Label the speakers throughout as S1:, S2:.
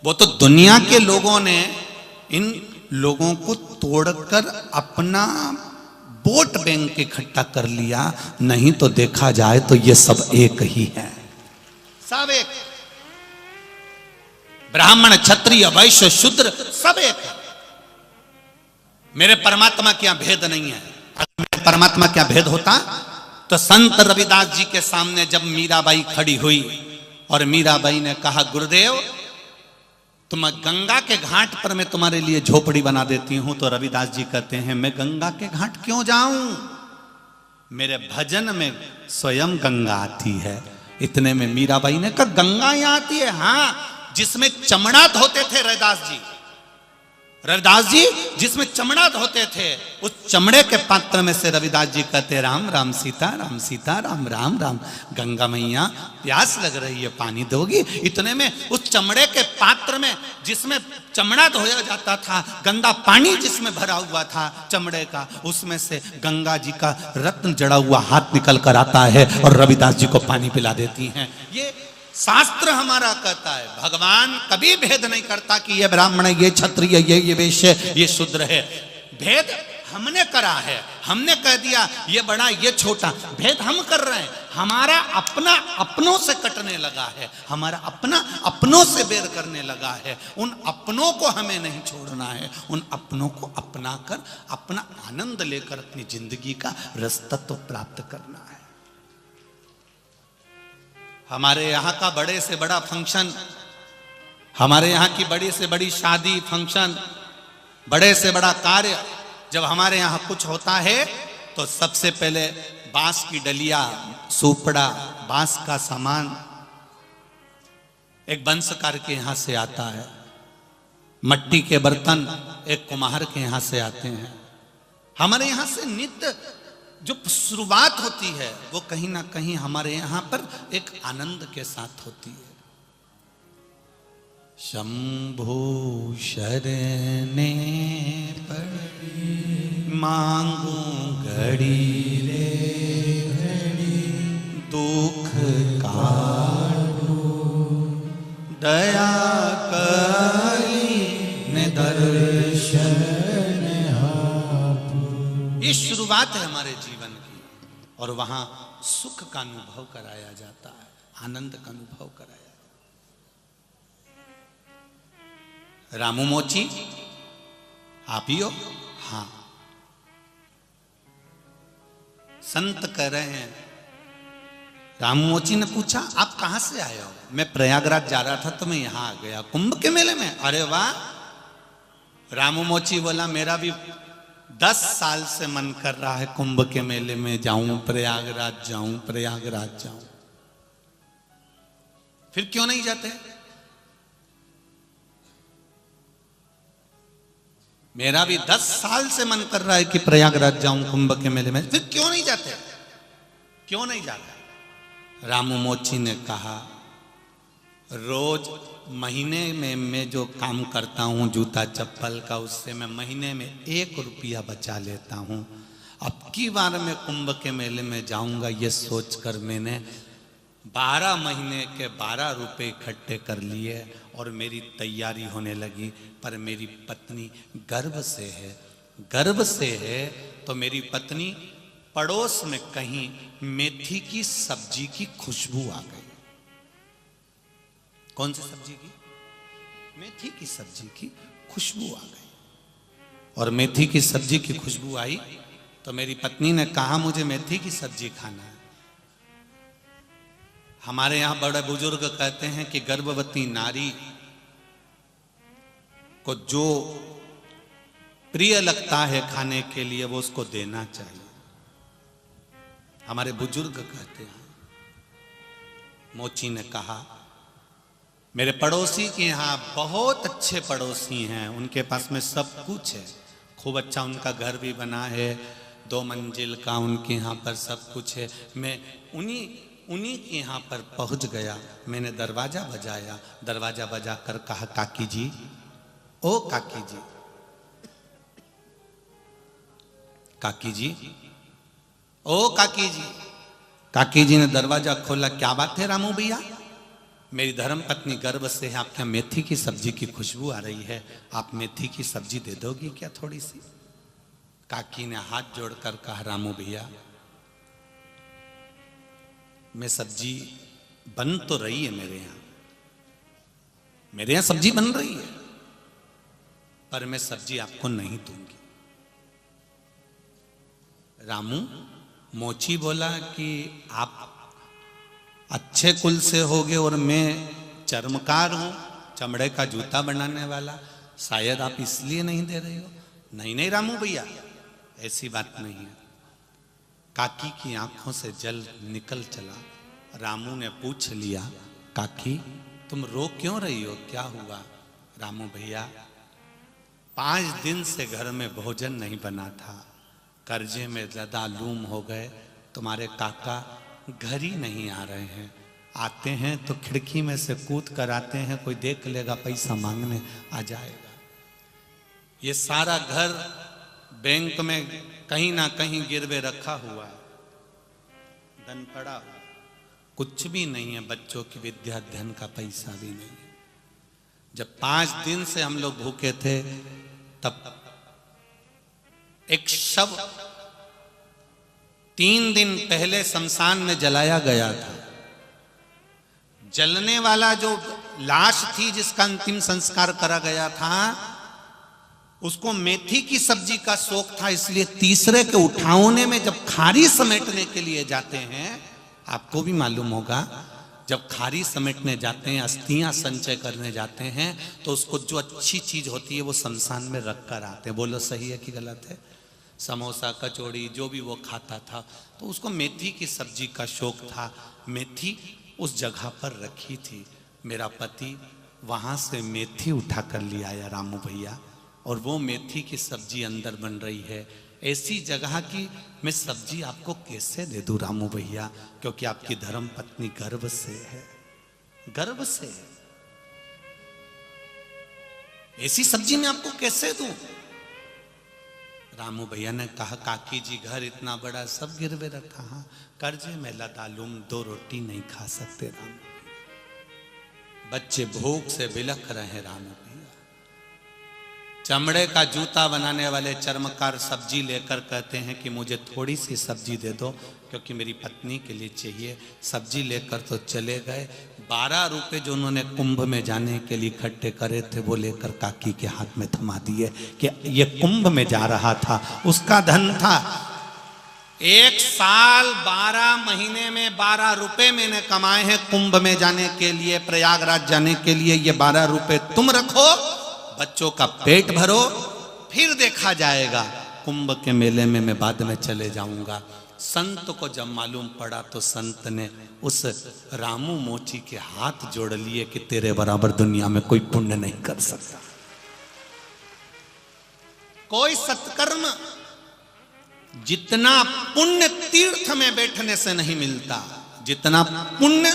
S1: वो तो दुनिया के लोगों ने इन लोगों को तोड़कर अपना वोट बैंक इकट्ठा कर लिया, नहीं तो देखा जाए तो ये सब एक ही है, सब एक। ब्राह्मण क्षत्रिय वैश्य शूद्र सब एक है। मेरे परमात्मा के यहां भेद नहीं है। अगर मेरे परमात्मा क्या भेद होता तो संत रविदास जी के सामने जब मीराबाई खड़ी हुई और मीराबाई ने कहा, गुरुदेव तुम गंगा के घाट पर मैं तुम्हारे लिए झोपड़ी बना देती हूं, तो रविदास जी कहते हैं मैं गंगा के घाट क्यों जाऊं, मेरे भजन में स्वयं गंगा आती है। इतने में मीराबाई ने कहा, गंगा यहां आती है? हाँ, जिसमें चमड़ा धोते थे रविदास जी जिसमें चमड़ा धोते थे, उस चमड़े के पात्र में से रविदास जी कहते, राम राम सीता राम राम राम, गंगा मैया प्यास लग रही है, पानी दोगी? इतने में उस चमड़े के पात्र में जिसमें चमड़ा धोया जाता था, गंदा पानी जिसमें भरा हुआ था चमड़े का, उसमें से गंगा जी का रत्न जड़ा हुआ हाथ निकल कर आता है और रविदास जी को पानी पिला देती हैं। ये शास्त्र हमारा कहता है। भगवान कभी भेद नहीं करता कि ये ब्राह्मण है, ये क्षत्रिय, ये वैश्य, ये शूद्र है। भेद हमने करा है, हमने कह दिया ये बड़ा ये छोटा, भेद हम कर रहे हैं। हमारा अपना अपनों से कटने लगा है, हमारा अपना अपनों से बेर करने लगा है। उन अपनों को हमें नहीं छोड़ना है, उन अपनों को अपना कर अपना आनंद लेकर अपनी जिंदगी का रसतत्व प्राप्त करना है। हमारे यहाँ का बड़े से बड़ा फंक्शन, हमारे यहाँ की बड़ी से बड़ी शादी फंक्शन, बड़े से बड़ा कार्य जब हमारे यहाँ कुछ होता है तो सबसे पहले बांस की डलिया, सुपड़ा, बांस का सामान एक बंसकार के यहाँ से आता है, मट्टी के बर्तन एक कुम्हार के यहाँ से आते हैं। हमारे यहाँ से नित्य जो शुरुआत होती है वो कहीं ना कहीं हमारे यहां पर एक आनंद के साथ होती है। शंभु शरणे पड़ी मांगू घड़ी रे घड़ी, दुख काटू दया करी ने दर्शन। ये शुरुआत है हमारे जीवन की, और वहां सुख का अनुभव कराया जाता है, आनंद का अनुभव कराया जाता है। रामू मोची आप ही हो? हाँ। संत कह रहे हैं, रामू मोची ने पूछा आप कहां से आए हो? मैं प्रयागराज जा रहा था तो मैं यहां आ गया कुंभ के मेले में। अरे वाह। रामू मोची बोला मेरा भी 10 साल से मन कर रहा है कुंभ के मेले में जाऊं, प्रयागराज जाऊं, प्रयागराज जाऊं। फिर क्यों नहीं जाते? मेरा भी 10 साल से मन कर रहा है कि प्रयागराज जाऊं कुंभ के मेले में, फिर क्यों नहीं जाते? क्यों नहीं जाते? रामू मोची ने कहा, रोज महीने में मैं जो काम करता हूँ जूता चप्पल का, उससे मैं महीने में 1 रुपया बचा लेता हूँ। अब की बार मैं कुंभ के मेले में जाऊंगा ये सोचकर मैंने 12 महीने के 12 रुपए इकट्ठे कर लिए और मेरी तैयारी होने लगी। पर मेरी पत्नी गर्भ से है तो मेरी पत्नी पड़ोस में कहीं मेथी की सब्जी की खुशबू आ गई। कौन सी सब्जी की? मेथी की सब्जी की खुशबू आ गई। और मेथी की सब्जी की खुशबू आई तो मेरी पत्नी ने कहा मुझे मेथी की सब्जी खाना है। हमारे यहां बड़े बुजुर्ग कहते हैं कि गर्भवती नारी को जो प्रिय लगता है खाने के लिए वो उसको देना चाहिए, हमारे बुजुर्ग कहते हैं। मोची ने कहा मेरे पड़ोसी के यहाँ बहुत अच्छे पड़ोसी हैं, उनके पास में सब कुछ है, खूब अच्छा उनका घर भी बना है, 2 मंजिल का उनके यहाँ पर सब कुछ है। मैं उन्हीं के यहाँ पर पहुँच गया। मैंने दरवाज़ा बजाया, दरवाज़ा बजा कर कहा काकी जी, ओ काकी जी, काकी जी, ओ काकी जी। काकी जी ने दरवाज़ा खोला। क्या बात है रामू भैया? मेरी धर्म पत्नी गर्व से है, आपके मेथी की सब्जी की खुशबू आ रही है, आप मेथी की सब्जी दे दोगी क्या थोड़ी सी? काकी ने हाथ जोड़कर कहा, रामू भैया मैं सब्जी बन तो रही है मेरे यहाँ सब्जी बन रही है, पर मैं सब्जी आपको नहीं दूंगी। रामू मोची बोला कि आप अच्छे कुल से होगे और मैं चर्मकार हूं, चमड़े का जूता बनाने वाला, शायद आप इसलिए नहीं दे रहे हो। नहीं नहीं रामू भैया ऐसी बात नहीं है। काकी की आंखों से जल निकल चला। रामू ने पूछ लिया, काकी तुम रो क्यों रही हो, क्या हुआ? रामू भैया 5 दिन से घर में भोजन नहीं बना था, कर्जे में ज्यादा लूम हो गए, तुम्हारे काका घर ही नहीं आ रहे हैं, आते हैं तो खिड़की में से कूद कर आते हैं, कोई देख लेगा पैसा मांगने आ जाएगा। ये सारा घर बैंक में कहीं ना कहीं गिरवे रखा हुआ है, धन पड़ा हुआ, कुछ भी नहीं है, बच्चों की विद्या अध्ययन का पैसा भी नहीं है। जब 5 दिन से हम लोग भूखे थे तब एक शव 3 दिन पहले शमशान में जलाया गया था। जलने वाला जो लाश थी जिसका अंतिम संस्कार करा गया था, उसको मेथी की सब्जी का शौक था, इसलिए तीसरे के उठाने में जब खारी समेटने के लिए जाते हैं, आपको भी मालूम होगा जब खारी समेटने जाते हैं, अस्थियां संचय करने जाते हैं, तो उसको जो अच्छी चीज होती है वो शमशान में रख कर आते हैं। बोलो सही है कि गलत है? समोसा कचौड़ी जो भी वो खाता था, तो उसको मेथी की सब्जी का शौक था, मेथी उस जगह पर रखी थी। मेरा पति वहां से मेथी उठा कर ले आया रामू भैया, और वो मेथी की सब्जी अंदर बन रही है। ऐसी जगह की मैं सब्जी आपको कैसे दे दूं रामू भैया, क्योंकि आपकी धर्म पत्नी गर्व से है, गर्व से है। ऐसी सब्जी मैं आपको कैसे दूं? रामू भैया ने कहा, काकी जी घर इतना बड़ा सब गिरवे रखा, हाँ कर्जे में लदालूम 2 रोटी नहीं खा सकते रामू भैया, बच्चे भूख से बिलख रहे रामू भैया। चमड़े का जूता बनाने वाले चर्मकार सब्जी लेकर कहते हैं कि मुझे थोड़ी सी सब्जी दे दो, क्योंकि मेरी पत्नी के लिए चाहिए। सब्जी लेकर तो चले गए। 12 रुपए जो उन्होंने कुंभ में जाने के लिए इकट्ठे करे थे वो लेकर काकी के हाथ में थमा दिए कि ये कुंभ में जा रहा था, उसका धन था। 1 साल 12 महीने में 12 रुपए मैंने कमाए हैं कुंभ में जाने के लिए, प्रयागराज जाने के लिए। ये 12 रुपए तुम रखो, बच्चों का पेट भरो, फिर देखा जाएगा। कुंभ के मेले में मैं बाद में चले जाऊंगा। संत को जब मालूम पड़ा तो संत ने उस रामू मोची के हाथ जोड़ लिए कि तेरे बराबर दुनिया में कोई पुण्य नहीं कर सकता। कोई सत्कर्म जितना पुण्य तीर्थ में बैठने से नहीं मिलता, जितना पुण्य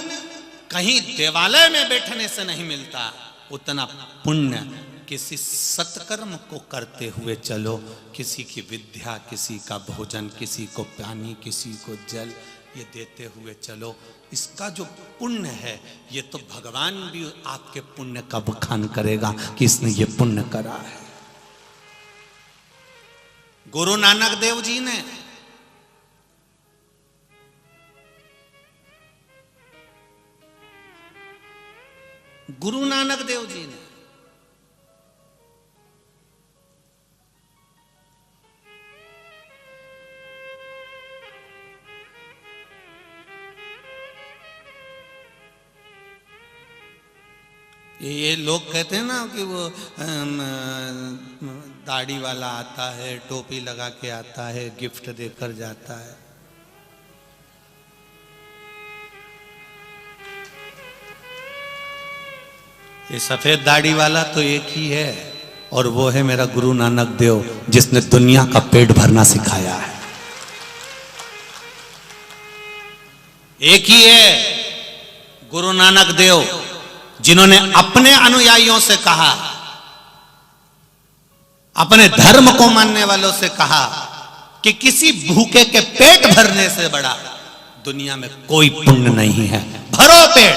S1: कहीं देवालय में बैठने से नहीं मिलता, उतना पुण्य किसी सत्कर्म को करते हुए चलो। किसी की विद्या, किसी का भोजन, किसी को पानी, किसी को जल, ये देते हुए चलो। इसका जो पुण्य है ये तो भगवान भी आपके पुण्य का बखान करेगा कि इसने ये पुण्य करा है। गुरु नानक देव जी ने ये लोग कहते हैं ना कि वो दाढ़ी वाला आता है, टोपी लगा के आता है, गिफ्ट देकर जाता है। ये सफेद दाढ़ी वाला तो एक ही है, और वो है मेरा गुरु नानक देव, जिसने दुनिया का पेट भरना सिखाया है। एक ही है गुरु नानक देव, जिन्होंने अपने अनुयायियों से कहा, अपने धर्म को मानने वालों से कहा कि किसी भूखे के पेट भरने से बड़ा दुनिया में कोई पुण्य नहीं है। भरो पेट,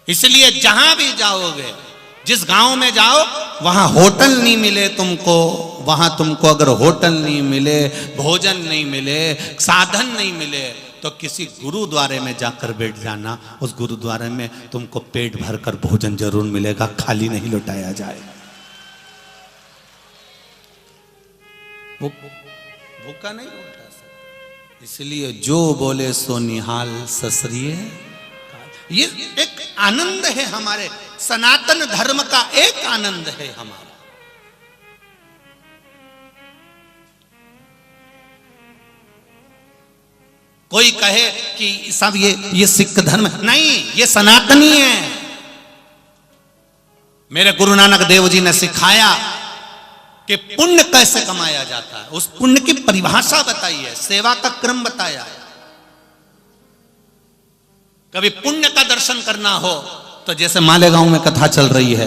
S1: इसलिए जहां भी जाओगे, जिस गांव में जाओ, वहां होटल नहीं मिले तुमको, वहां तुमको अगर होटल नहीं मिले, भोजन नहीं मिले, साधन नहीं मिले, तो किसी गुरुद्वारे में जाकर बैठ जाना। उस गुरुद्वारे में तुमको पेट भरकर भोजन जरूर मिलेगा, खाली नहीं लौटाया जाएगा। वो भूखा नहीं लौटा सकता। इसलिए जो बोले सो निहाल ससरिये। ये एक आनंद है हमारे सनातन धर्म का, एक आनंद है हमारा। कोई कहे कि सब ये सिख धर्म, नहीं, ये सनातनी है। मेरे गुरु नानक देव जी ने सिखाया कि पुण्य कैसे कमाया जाता है, उस पुण्य की परिभाषा बताई है, सेवा का क्रम बताया है। कभी पुण्य का दर्शन करना हो तो जैसे मालेगांव में कथा चल रही है,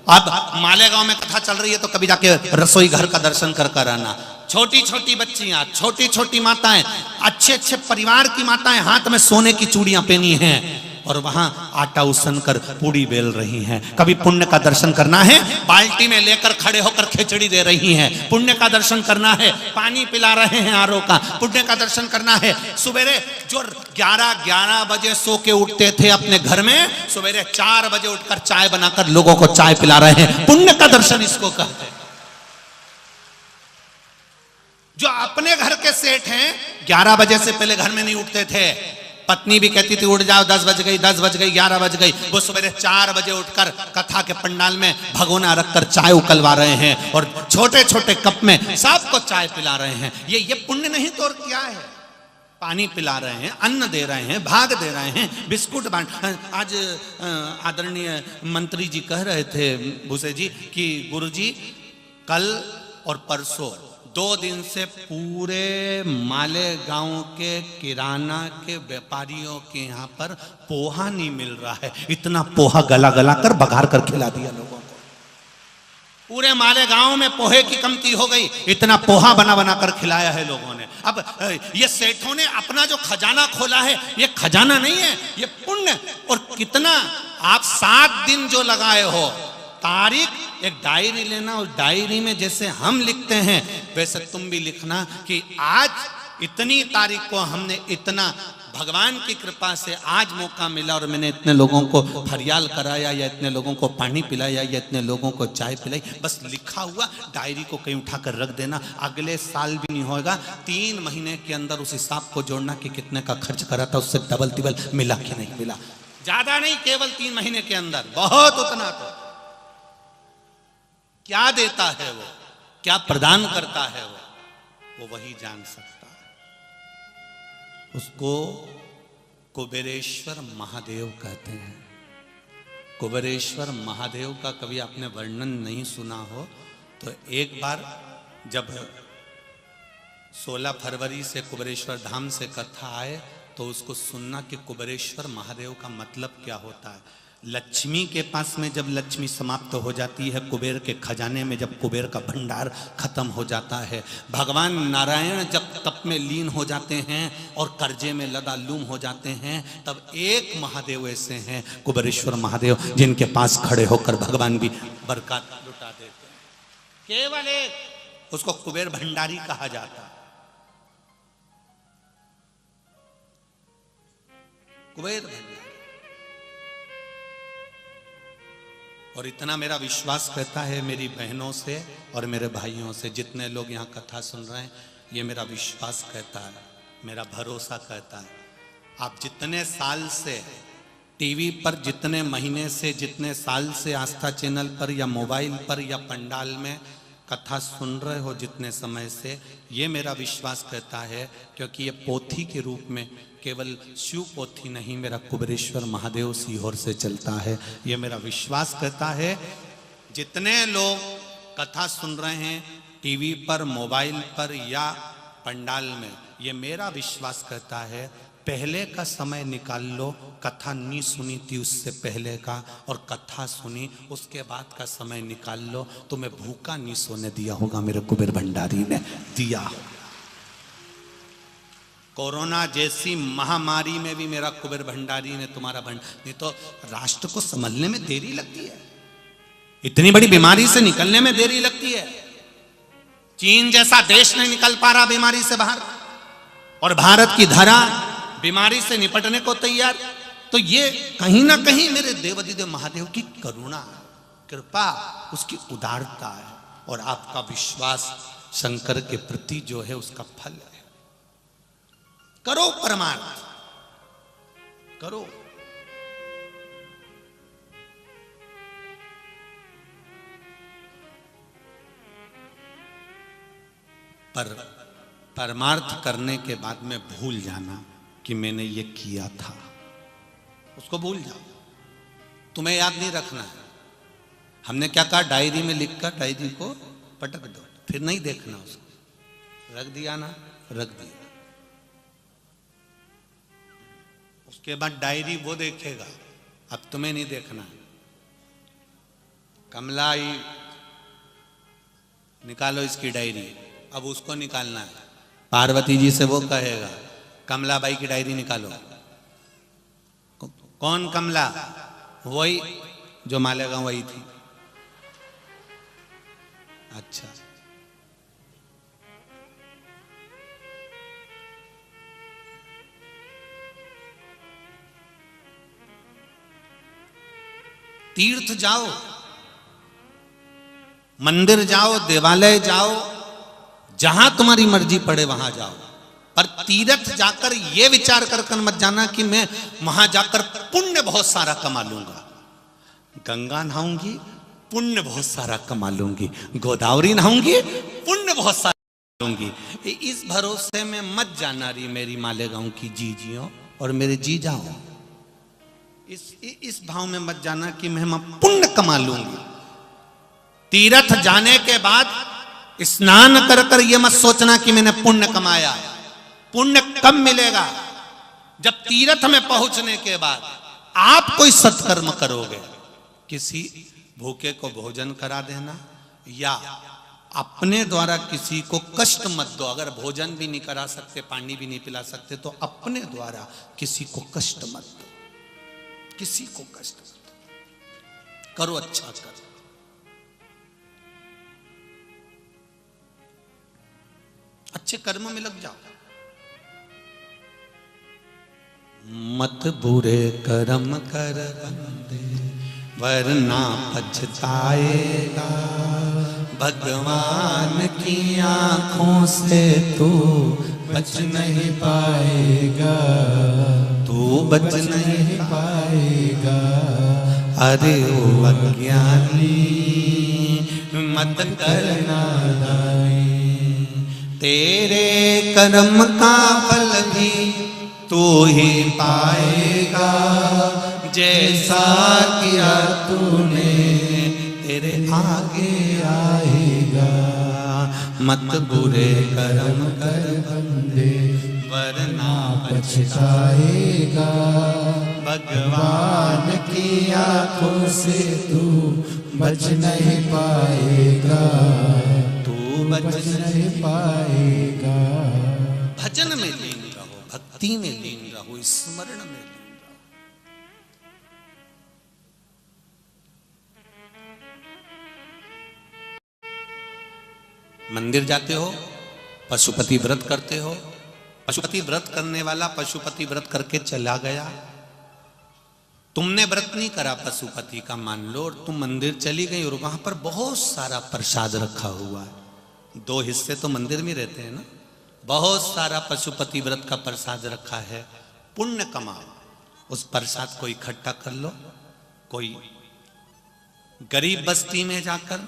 S1: अब मालेगांव में कथा चल रही है तो कभी जाके रसोई घर का दर्शन कर कर आना। छोटी छोटी बच्चियां, छोटी छोटी माताएं, अच्छे अच्छे परिवार की माताएं हाथ में सोने की चूड़ियां पहनी हैं और वहां आटा उसन कर पूड़ी बेल रही हैं। कभी पुण्य का दर्शन करना है, बाल्टी में लेकर खड़े होकर खिचड़ी दे रही हैं। पुण्य का दर्शन करना है, पानी पिला रहे हैं आरओ का। पुण्य का दर्शन करना है, सवेरे जो 11 बजे सो के उठते थे अपने घर में, सवेरे 4 बजे उठकर चाय बनाकर लोगों को चाय पिला रहे हैं। पुण्य का दर्शन इसको कहते हैं। जो अपने घर के सेठ हैं, 11 बजे से पहले घर में नहीं उठते थे। पत्नी भी कहती थी उठ जाओ, 10 बज गई, 10 बज गई, 11 बज गई। वो सवेरे 4 बजे उठकर कथा के पंडाल में भगोना रखकर चाय उकलवा रहे हैं और छोटे छोटे कप में सबको चाय पिला रहे हैं। ये पुण्य नहीं तो और क्या है? पानी पिला रहे हैं, अन्न दे रहे हैं, भाग दे रहे हैं, बिस्कुट बांट। आज आदरणीय मंत्री जी कह रहे थे भूसे जी कि गुरुजी कल और परसों 2 दिन से पूरे मालेगांव के किराना के व्यापारियों के यहाँ पर पोहा नहीं मिल रहा है। इतना पोहा गला गला कर बघार कर खिला दिया लोगों को। पूरे मालेगांव में पोहे की कमती हो गई, इतना पोहा बना बना कर खिलाया है लोगों ने। अब ये सेठों ने अपना जो खजाना खोला है, ये खजाना नहीं है, ये पुण्य। और कितना आप 7 दिन जो लगाए हो, तारीख, एक डायरी लेना, और डायरी में जैसे हम लिखते हैं वैसे तुम भी लिखना कि आज इतनी तारीख को हमने इतना, भगवान की कृपा से आज मौका मिला और मैंने इतने लोगों को फरियाल कराया, या इतने लोगों को पानी पिलाया, या इतने लोगों को चाय पिलाई। बस लिखा हुआ डायरी को कहीं उठाकर रख देना। अगले साल भी नहीं होगा, 3 महीने के अंदर उस हिसाब को जोड़ना कि कितने का खर्च करा था, उससे डबल तिबल मिला कि नहीं मिला। ज्यादा नहीं, केवल 3 महीने के अंदर बहुत उतना। तो क्या देता है वो, क्या प्रदान करता है वो वही जान सकता है। उसको कुबेरेश्वर महादेव कहते हैं। कुबेरेश्वर महादेव का कभी आपने वर्णन नहीं सुना हो तो एक बार जब 16 फरवरी से कुबेरेश्वर धाम से कथा आए तो उसको सुनना कि कुबेरेश्वर महादेव का मतलब क्या होता है। लक्ष्मी के पास में जब लक्ष्मी समाप्त हो जाती है, कुबेर के खजाने में जब कुबेर का भंडार खत्म हो जाता है, भगवान नारायण जब तप में लीन हो जाते हैं और कर्जे में लदालूम हो जाते हैं, तब एक महादेव ऐसे हैं, कुबेरेश्वर महादेव, जिनके पास खड़े होकर भगवान भी बरकत लुटा देते हैं। केवल एक, उसको कुबेर भंडारी कहा जाता है। कुबेर भंडारी। और इतना मेरा विश्वास कहता है मेरी बहनों से और मेरे भाइयों से, जितने लोग यहाँ कथा सुन रहे हैं, ये मेरा विश्वास कहता है, मेरा भरोसा कहता है। आप जितने साल से टीवी पर, जितने महीने से, जितने साल से आस्था चैनल पर या मोबाइल पर या पंडाल में कथा सुन रहे हो, जितने समय से, ये मेरा विश्वास कहता है, क्योंकि ये पोथी के रूप में केवल शिव पोथी नहीं, मेरा कुबेरेश्वर महादेव सीहोर से चलता है। ये मेरा विश्वास कहता है। जितने लोग कथा सुन रहे हैं टीवी पर, मोबाइल पर या पंडाल में, ये मेरा विश्वास कहता है, पहले का समय निकाल लो, कथा नहीं सुनी थी उससे पहले का, और कथा सुनी उसके बाद का समय निकाल लो, तुम्हें भूखा नहीं सोने दिया होगा मेरे कुबेर भंडारी ने दिया। कोरोना जैसी महामारी में भी मेरा कुबेर भंडारी ने तुम्हारा नहीं तो राष्ट्र को संभलने में देरी लगती है, इतनी बड़ी बीमारी से निकलने में देरी लगती है। चीन जैसा देश नहीं निकल पा रहा बीमारी से बाहर, और भारत की धरा बीमारी से निपटने को तैयार। तो ये कहीं ना कहीं मेरे देवाधिदेव महादेव की करुणा, कृपा, उसकी उदारता है, और आपका विश्वास शंकर के प्रति जो है उसका फल है। करो परमार्थ, करो। पर परमार्थ करने के बाद में भूल जाना कि मैंने ये किया था, उसको भूल जाओ, तुम्हें याद नहीं रखना है। हमने क्या कहा, डायरी में लिखकर डायरी को पटक दो, फिर नहीं देखना उसको। रख दिया ना, रख दिया। उसके बाद डायरी वो देखेगा, अब तुम्हें नहीं देखना है। कमला आई, निकालो इसकी डायरी, अब उसको निकालना है। पार्वती जी से वो कहेगा, कमला बाई की डायरी निकालो। कौन कमला? वही जो मालेगांव वही थी। अच्छा, तीर्थ जाओ, मंदिर जाओ, देवालय जाओ, जहां तुम्हारी मर्जी पड़े वहां जाओ, पर तीर्थ जाकर यह विचार कर मत जाना कि मैं वहां जाकर पुण्य बहुत सारा कमा लूंगा। गंगा नहाऊंगी, पुण्य बहुत सारा कमा लूंगी। गोदावरी नहाऊंगी, पुण्य बहुत सारा लूंगी। इस भरोसे में मत जाना रही मेरी मालेगांव की जीजियों और मेरे जी जाओ। इस भाव में मत जाना कि मैं पुण्य कमा लूंगी। तीर्थ जाने के बाद स्नान कर कर यह मत सोचना कि मैंने पुण्य कमाया। पुण्य कब मिलेगा? जब तीर्थ में पहुंचने के बाद आप कोई सत्कर्म करोगे, किसी भूखे को भोजन करा देना, या अपने द्वारा किसी को कष्ट मत दो। अगर भोजन भी नहीं करा सकते, पानी भी नहीं पिला सकते, तो अपने द्वारा किसी को कष्ट मत दो, किसी को कष्ट मत दो। करो, अच्छा करो। अच्छे कर्म में लग जाओ। मत बुरे कर्म कर बंदे, वरना पछताएगा। भगवान की आंखों से तू बच नहीं पाएगा, तू बच नहीं पाएगा। अरे ओ अज्ञानी, मत करना दाई, तेरे कर्म का फल भी तू ही पाएगा। जैसा किया तूने तेरे आगे आएगा। मत बुरे कर्म कर बंदे, वरना पछताएगा। भगवान की आंखों से तू बच नहीं पाएगा, तू बच नहीं पाएगा। भजन में लीन रहो, भक्ति में लीन रहो, स्मरण में लीन रहो। मंदिर जाते हो, पशुपति व्रत करते हो, पशुपति व्रत करने वाला पशुपति व्रत करके चला गया। तुमने व्रत नहीं करा पशुपति का, मान लो, और तुम मंदिर चली गई और वहां पर बहुत सारा प्रसाद रखा हुआ है। 2 हिस्से तो मंदिर में रहते हैं ना। बहुत सारा पशुपति व्रत का प्रसाद रखा है। पुण्य कमाओ, उस प्रसाद को इकट्ठा कर लो। कोई गरीब बस्ती में जाकर,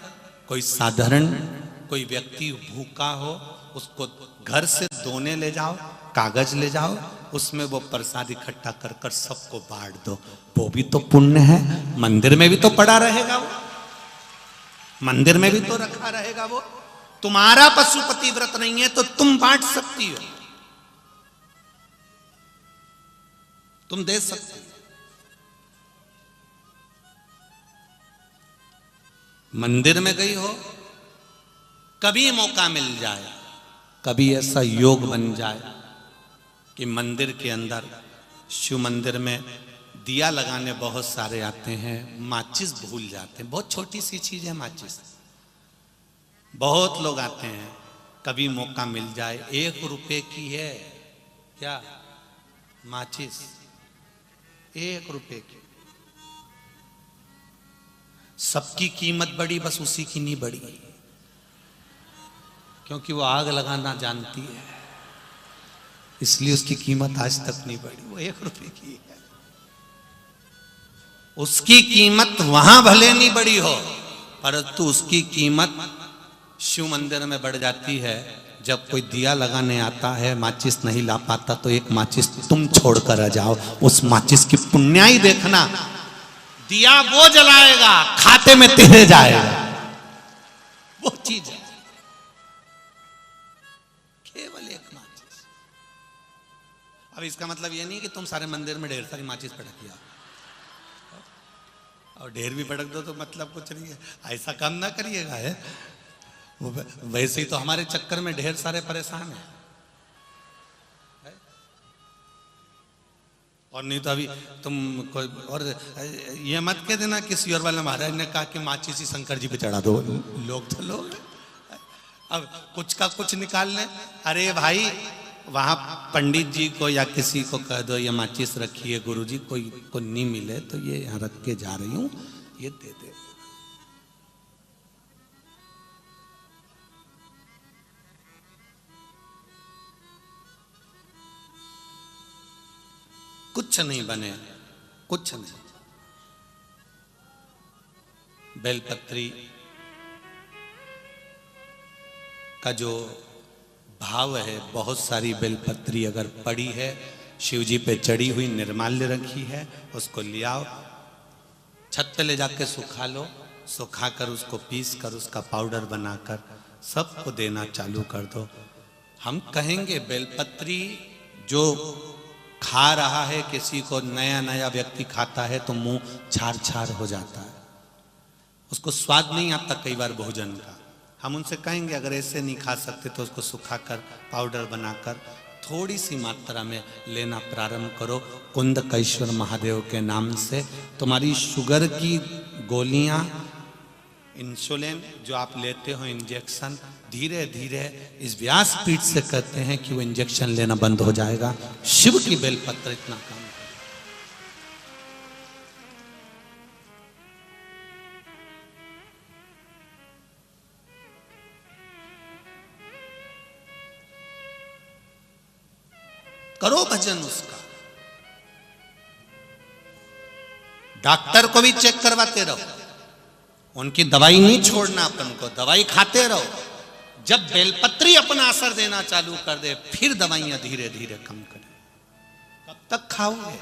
S1: कोई साधारण कोई व्यक्ति भूखा हो, उसको घर से दोने ले जाओ, कागज ले जाओ, उसमें वो प्रसाद इकट्ठा कर कर सबको बांट दो। वो भी तो पुण्य है। मंदिर में भी तो पड़ा रहेगा वो, मंदिर में भी तो रखा रहेगा वो। तुम्हारा पशुपति व्रत नहीं है तो तुम बांट सकती हो, तुम दे सकते हो। मंदिर में गई हो, कभी मौका मिल जाए, कभी ऐसा योग बन जाए कि मंदिर के अंदर, शिव मंदिर में दिया लगाने बहुत सारे आते हैं, माचिस भूल जाते हैं। बहुत छोटी सी चीज है माचिस, बहुत लोग आते हैं, कभी मौका मिल जाए, 1 रुपए की है क्या माचिस, 1 रुपए की। सबकी कीमत बढ़ी, बस उसी की नहीं बढ़ी, क्योंकि वो आग लगाना जानती है, इसलिए उसकी कीमत आज तक नहीं बढ़ी। वो 1 रुपए की है, उसकी कीमत वहां भले नहीं बढ़ी हो, परंतु उसकी कीमत शिव मंदिर में बढ़ जाती है। जब कोई दिया लगाने आता है, माचिस नहीं ला पाता, तो एक माचिस तुम छोड़कर आ जाओ, उस माचिस की पुण्याई देखना। दिया वो जलाएगा, खाते में तेरे जाएगा, वो चीज है, केवल एक माचिस। अब इसका मतलब ये नहीं कि तुम सारे मंदिर में ढेर सारी माचिस पटक दिया, और ढेर भी पटक दो तो मतलब कुछ नहीं है, ऐसा काम ना करिएगा। है वैसे ही तो हमारे चक्कर में ढेर सारे परेशान हैं, और नहीं तो अभी तुम कोई और ये मत कह देना किसी और वाले महाराज ने कहा कि माचिस ही शंकर जी पे चढ़ा दो, लोग तो लोग अब कुछ का कुछ निकाल लें। अरे भाई वहां पंडित जी को या किसी को कह दो ये माचिस रखिए, गुरुजी कोई को नहीं मिले तो ये यहाँ रख के जा रही हूँ, ये दे दे। कुछ नहीं बने, कुछ नहीं। बेलपत्री का जो भाव है, बहुत सारी बेलपत्री अगर पड़ी है, शिव जी पे चढ़ी हुई निर्माल्य रखी है, उसको ले आओ, छत पे ले जाके सुखा लो, सुखाकर उसको पीस कर उसका पाउडर बनाकर सबको देना चालू कर दो। हम कहेंगे बेलपत्री जो खा रहा है, किसी को नया नया व्यक्ति खाता है तो मुंह छार छार हो जाता है, उसको स्वाद नहीं आता कई बार भोजन का। हम उनसे कहेंगे अगर ऐसे नहीं खा सकते तो उसको सुखाकर पाउडर बनाकर थोड़ी सी मात्रा में लेना प्रारंभ करो। कुंदकेश्वर महादेव के नाम से तुम्हारी शुगर की गोलियां, इंसुलिन जो आप लेते हो इंजेक्शन, धीरे धीरे इस व्यासपीठ से कहते हैं कि वो इंजेक्शन लेना बंद हो जाएगा। शिव की बेलपत्र इतना काम है। करो भजन उसका, डॉक्टर को भी चेक करवाते रहो, उनकी दवाई नहीं छोड़ना, अपन को दवाई खाते रहो। जब बेलपत्री अपना असर देना चालू कर दे, फिर दवाइयां धीरे धीरे कम करें। कब तक खाओगे?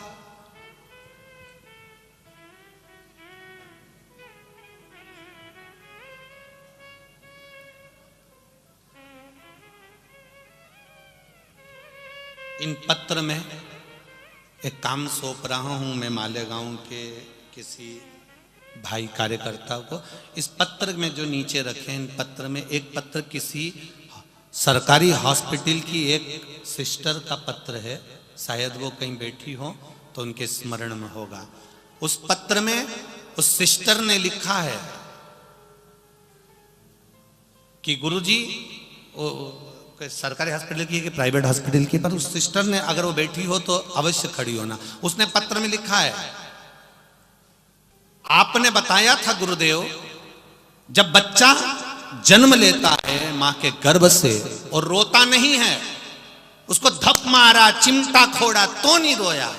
S1: इन पत्र में एक काम सौंप रहा हूं मैं मालेगांव के किसी भाई कार्यकर्ता को। इस पत्र में जो नीचे रखे, इन पत्र में एक पत्र किसी सरकारी हॉस्पिटल की एक सिस्टर का पत्र है, शायद वो कहीं बैठी हो तो उनके स्मरण में होगा। उस पत्र में उस सिस्टर ने लिखा है कि गुरुजी, सरकारी हॉस्पिटल की कि प्राइवेट हॉस्पिटल की, पर उस सिस्टर ने, अगर वो बैठी हो तो अवश्य खड़ी होना। उसने पत्र में लिखा है, आपने बताया था गुरुदेव, जब बच्चा जन्म लेता है मां के गर्भ से और रोता नहीं है, उसको धप मारा, चिमटा खोड़ा तो नहीं रोया,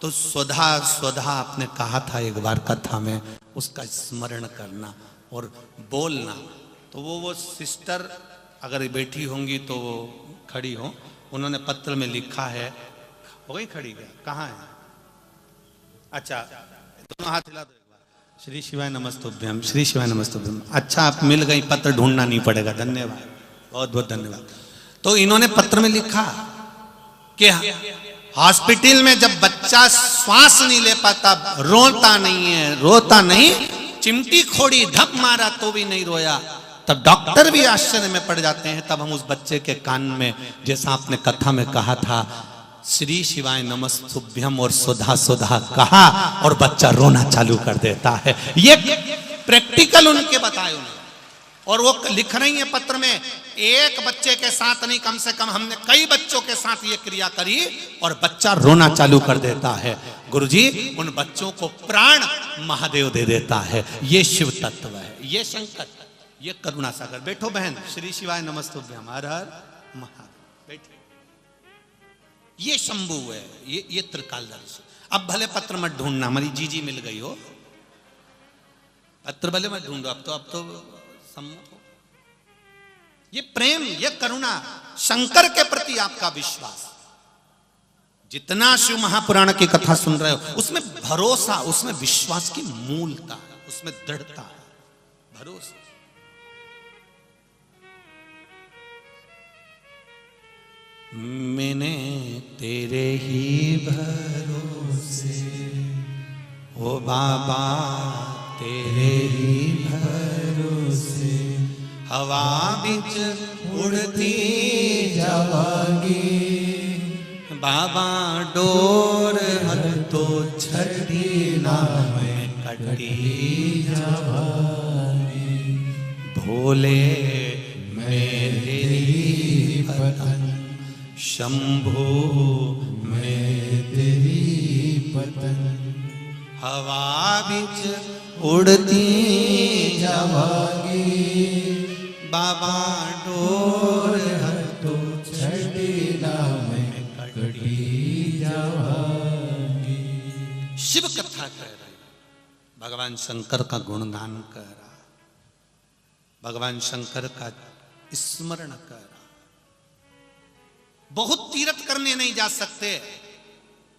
S1: तो स्वधा स्वधा आपने कहा था एक बार कथा में, उसका स्मरण करना और बोलना। तो वो सिस्टर अगर बैठी होंगी तो वो खड़ी हो, उन्होंने पत्र में लिखा है, हो गई खड़ी, क्या कहाँ है? अच्छा, दोनों हाथ हिला दो एक बार। श्री शिवाय नमस्तुभ्यम, श्री शिवाय नमस्तुभ्यम। अच्छा, आप मिल गई, पत्र ढूंढना नहीं पड़ेगा, धन्यवाद, बहुत बहुत धन्यवाद। तो इन्होंने पत्र में लिखा कि हॉस्पिटल में जब बच्चा श्वास नहीं ले पाता, रोता नहीं है, रोता नहीं, चिमटी खोड़ी, धप मारा तो भी नहीं रोया, तब डॉक्टर भी आश्चर्य में पड़ जाते हैं। तब हम उस बच्चे के कान में, जैसा आपने कथा में कहा था, श्री शिवाय नमस्तुभ्यम और सुधा सुधा कहा और बच्चा रोना चालू कर देता है। ये प्रैक्टिकल उनके बताए उन्हें, और वो लिख रही है पत्र में, एक बच्चे के साथ नहीं, कम से कम हमने कई बच्चों के साथ ये क्रिया करी और बच्चा रोना चालू कर देता है। गुरुजी उन बच्चों को प्राण महादेव दे देता है। ये शिव तत्व है, ये शंकर, ये करुणा सागर। बैठो बहन, श्री शिवाय नमस्तुभ्यम, हर हर महादेव, बैठे। ये शंभु है, ये त्रिकालदर्शी। अब भले पत्र मत ढूंढना, हमारी जीजी मिल गई हो, पत्र भले मत ढूंढो, अब तो सम्मुख हो। ये प्रेम, ये करुणा, शंकर के प्रति आपका विश्वास। जितना शिव महापुराण की कथा सुन रहे हो उसमें भरोसा, उसमें विश्वास की मूलता है, उसमें दृढ़ता है, भरोसा। मैंने तेरे ही भरोसे, ओ बाबा तेरे ही भरोसे, हवा बिच उड़ती जावागी, बाबा डोर हर तो छड़ी ना मैं कटी जावागी, भोले मैं तेरी पतन, शंभो मैं तेरी पतन, हवा बिच उड़ती जावागी, बाबा डोर हर तो छड़ी ना मैं कटी जावागी। शिव कथा कह रहे, भगवान शंकर का गुणगान कर रहा, भगवान शंकर का स्मरण कर रहा। बहुत तीर्थ करने नहीं जा सकते,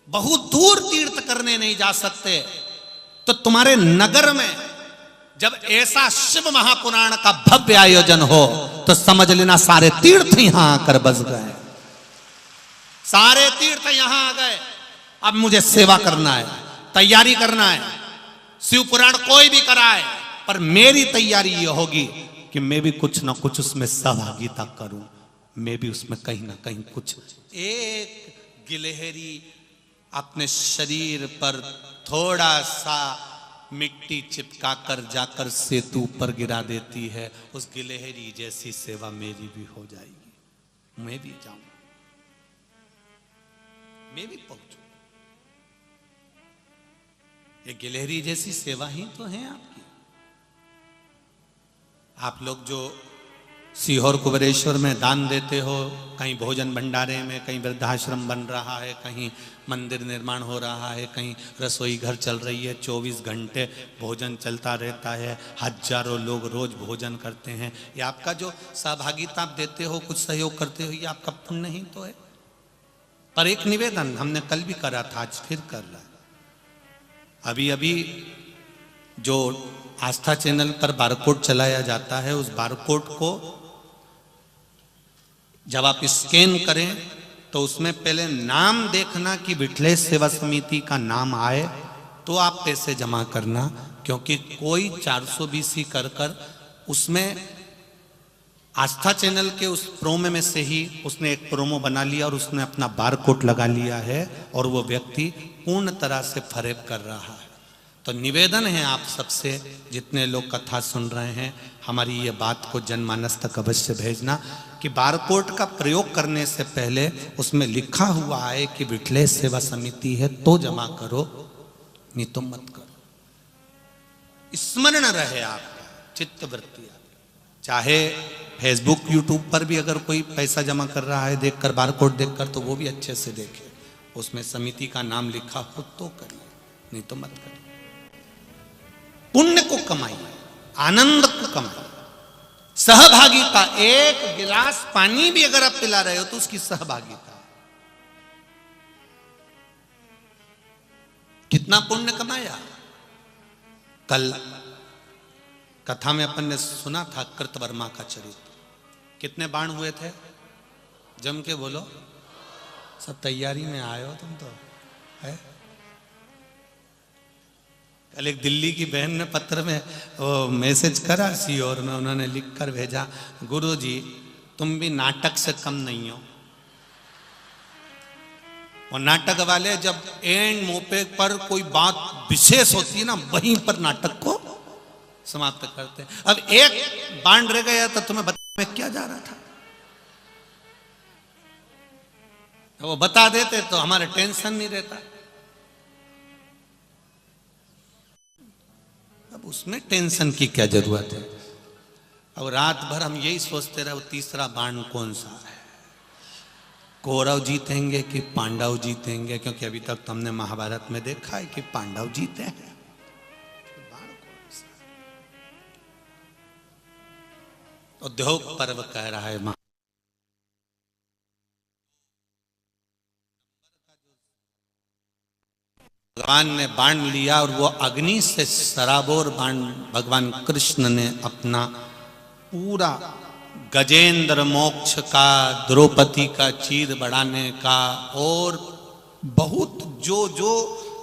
S1: बहुत दूर तीर्थ करने नहीं जा सकते, तो तुम्हारे नगर में जब ऐसा शिव महापुराण का भव्य आयोजन हो तो समझ लेना सारे तीर्थ यहां आकर बस गए, सारे तीर्थ यहां आ गए। अब मुझे सेवा करना है, तैयारी करना है, शिव पुराण कोई भी कराए, पर मेरी तैयारी ये होगी कि मैं भी कुछ ना कुछ उसमें सहभागिता करूं, मैं भी उसमें कहीं ना कहीं कुछ एक गिलहरी अपने शरीर पर थोड़ा सा मिट्टी चिपका कर जाकर सेतु पर गिरा देती है, उस गिलहरी जैसी सेवा मेरी भी हो जाएगी, मैं भी जाऊं, मैं भी पहुंचू। ये गिलहरी जैसी सेवा ही तो है आपकी। आप लोग जो सीहोर कुबेरेश्वर में दान देते हो, कहीं भोजन भंडारे में, कहीं वृद्धाश्रम बन रहा है, कहीं मंदिर निर्माण हो रहा है, कहीं रसोई घर चल रही है, 24 घंटे भोजन चलता रहता है, हजारों लोग रोज भोजन करते हैं, ये आपका जो सहभागिता आप देते हो, कुछ सहयोग करते हो, ये आपका पुण्य ही तो है। पर एक निवेदन हमने कल भी करा था, आज फिर कर रहा है। अभी जो आस्था चैनल पर बारकोड चलाया जाता है, उस बारकोड को जब आप स्कैन करें तो उसमें पहले नाम देखना कि विठलेश सेवा समिति का नाम आए तो आप पैसे जमा करना, क्योंकि कोई 420 कर कर उसमें आस्था चैनल के उस प्रोमो में से ही उसने एक प्रोमो बना लिया और उसने अपना बारकोड लगा लिया है और वो व्यक्ति पूर्ण तरह से फरेब कर रहा है। तो निवेदन है आप सबसे, जितने लोग कथा सुन रहे हैं, हमारी ये बात को जनमानस तक अवश्य भेजना कि बारकोड का प्रयोग करने से पहले उसमें लिखा हुआ है कि विठलेश सेवा समिति है तो जमा करो, नहीं तो मत करो। स्मरण रहे आपका, चित्तवृत्ति। चाहे फेसबुक यूट्यूब पर भी अगर कोई पैसा जमा कर रहा है देखकर, बारकोड देखकर, तो वो भी अच्छे से देखे, उसमें समिति का नाम लिखा हो तो करिए, नहीं तो मत करिए। पुण्य को कमाइए, आनंद को कमाइए, सहभागिता। एक गिलास पानी भी अगर आप पिला रहे हो तो उसकी सहभागिता, कितना पुण्य कमाया। कल कथा में अपन ने सुना था कृतवर्मा का चरित्र, कितने बाण हुए थे, जम के बोलो, सब तैयारी में आए हो तुम तो है। कल एक दिल्ली की बहन ने पत्र में वो मैसेज करा सीहोर में, उन्होंने लिख कर भेजा, गुरुजी तुम भी नाटक से कम नहीं हो। और नाटक वाले जब एंड मोपे पर कोई बात विशेष होती है ना, वहीं पर नाटक को समाप्त करते हैं। अब एक बाण रह गया तो तुम्हें बता में क्या जा रहा था, तो वो बता देते तो हमारे टेंशन नहीं रहता। अब उसमें टेंशन की क्या जरूरत है। अब रात भर हम यही सोचते रहे वो तीसरा बाण कौन सा है, कौरव जीतेंगे कि पांडव जीतेंगे, क्योंकि अभी तक तो हमने महाभारत में देखा है कि पांडव जीते हैं। उद्योग पर्व कह रहा है भगवान ने बाण लिया और वो अग्नि से सराबोर बाण भगवान कृष्ण ने अपना पूरा गजेंद्र मोक्ष का, द्रौपदी का चीर बढ़ाने का, और बहुत जो जो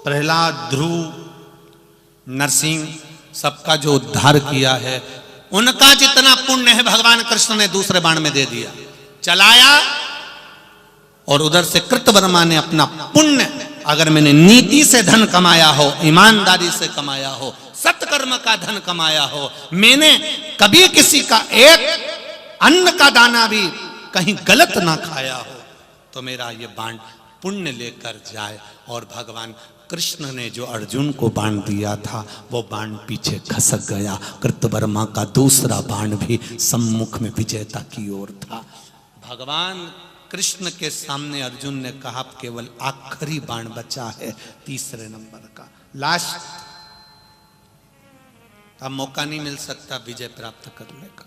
S1: प्रहलाद, ध्रुव, नरसिंह सबका जो उद्धार किया है, उनका जितना पुण्य है भगवान कृष्ण ने दूसरे बाण में दे दिया, चलाया। और उधर से कृतवर्मा ने अपना पुण्य, अगर मैंने नीति से धन कमाया हो, ईमानदारी से कमाया हो, सत्कर्म का धन कमाया हो, मैंने कभी किसी का एक अन्न का दाना भी कहीं गलत ना खाया हो, तो मेरा ये बाण पुण्य लेकर जाए। और भगवान कृष्ण ने जो अर्जुन को बाण दिया था वो बाण पीछे खसक गया। कृतवर्मा का दूसरा बाण भी सम्मुख में विजेता की ओर था। भगवान कृष्ण के सामने अर्जुन ने कहा केवल आखिरी बाण बचा है, तीसरे नंबर का, लास्ट। अब मौका नहीं मिल सकता विजय प्राप्त करने का,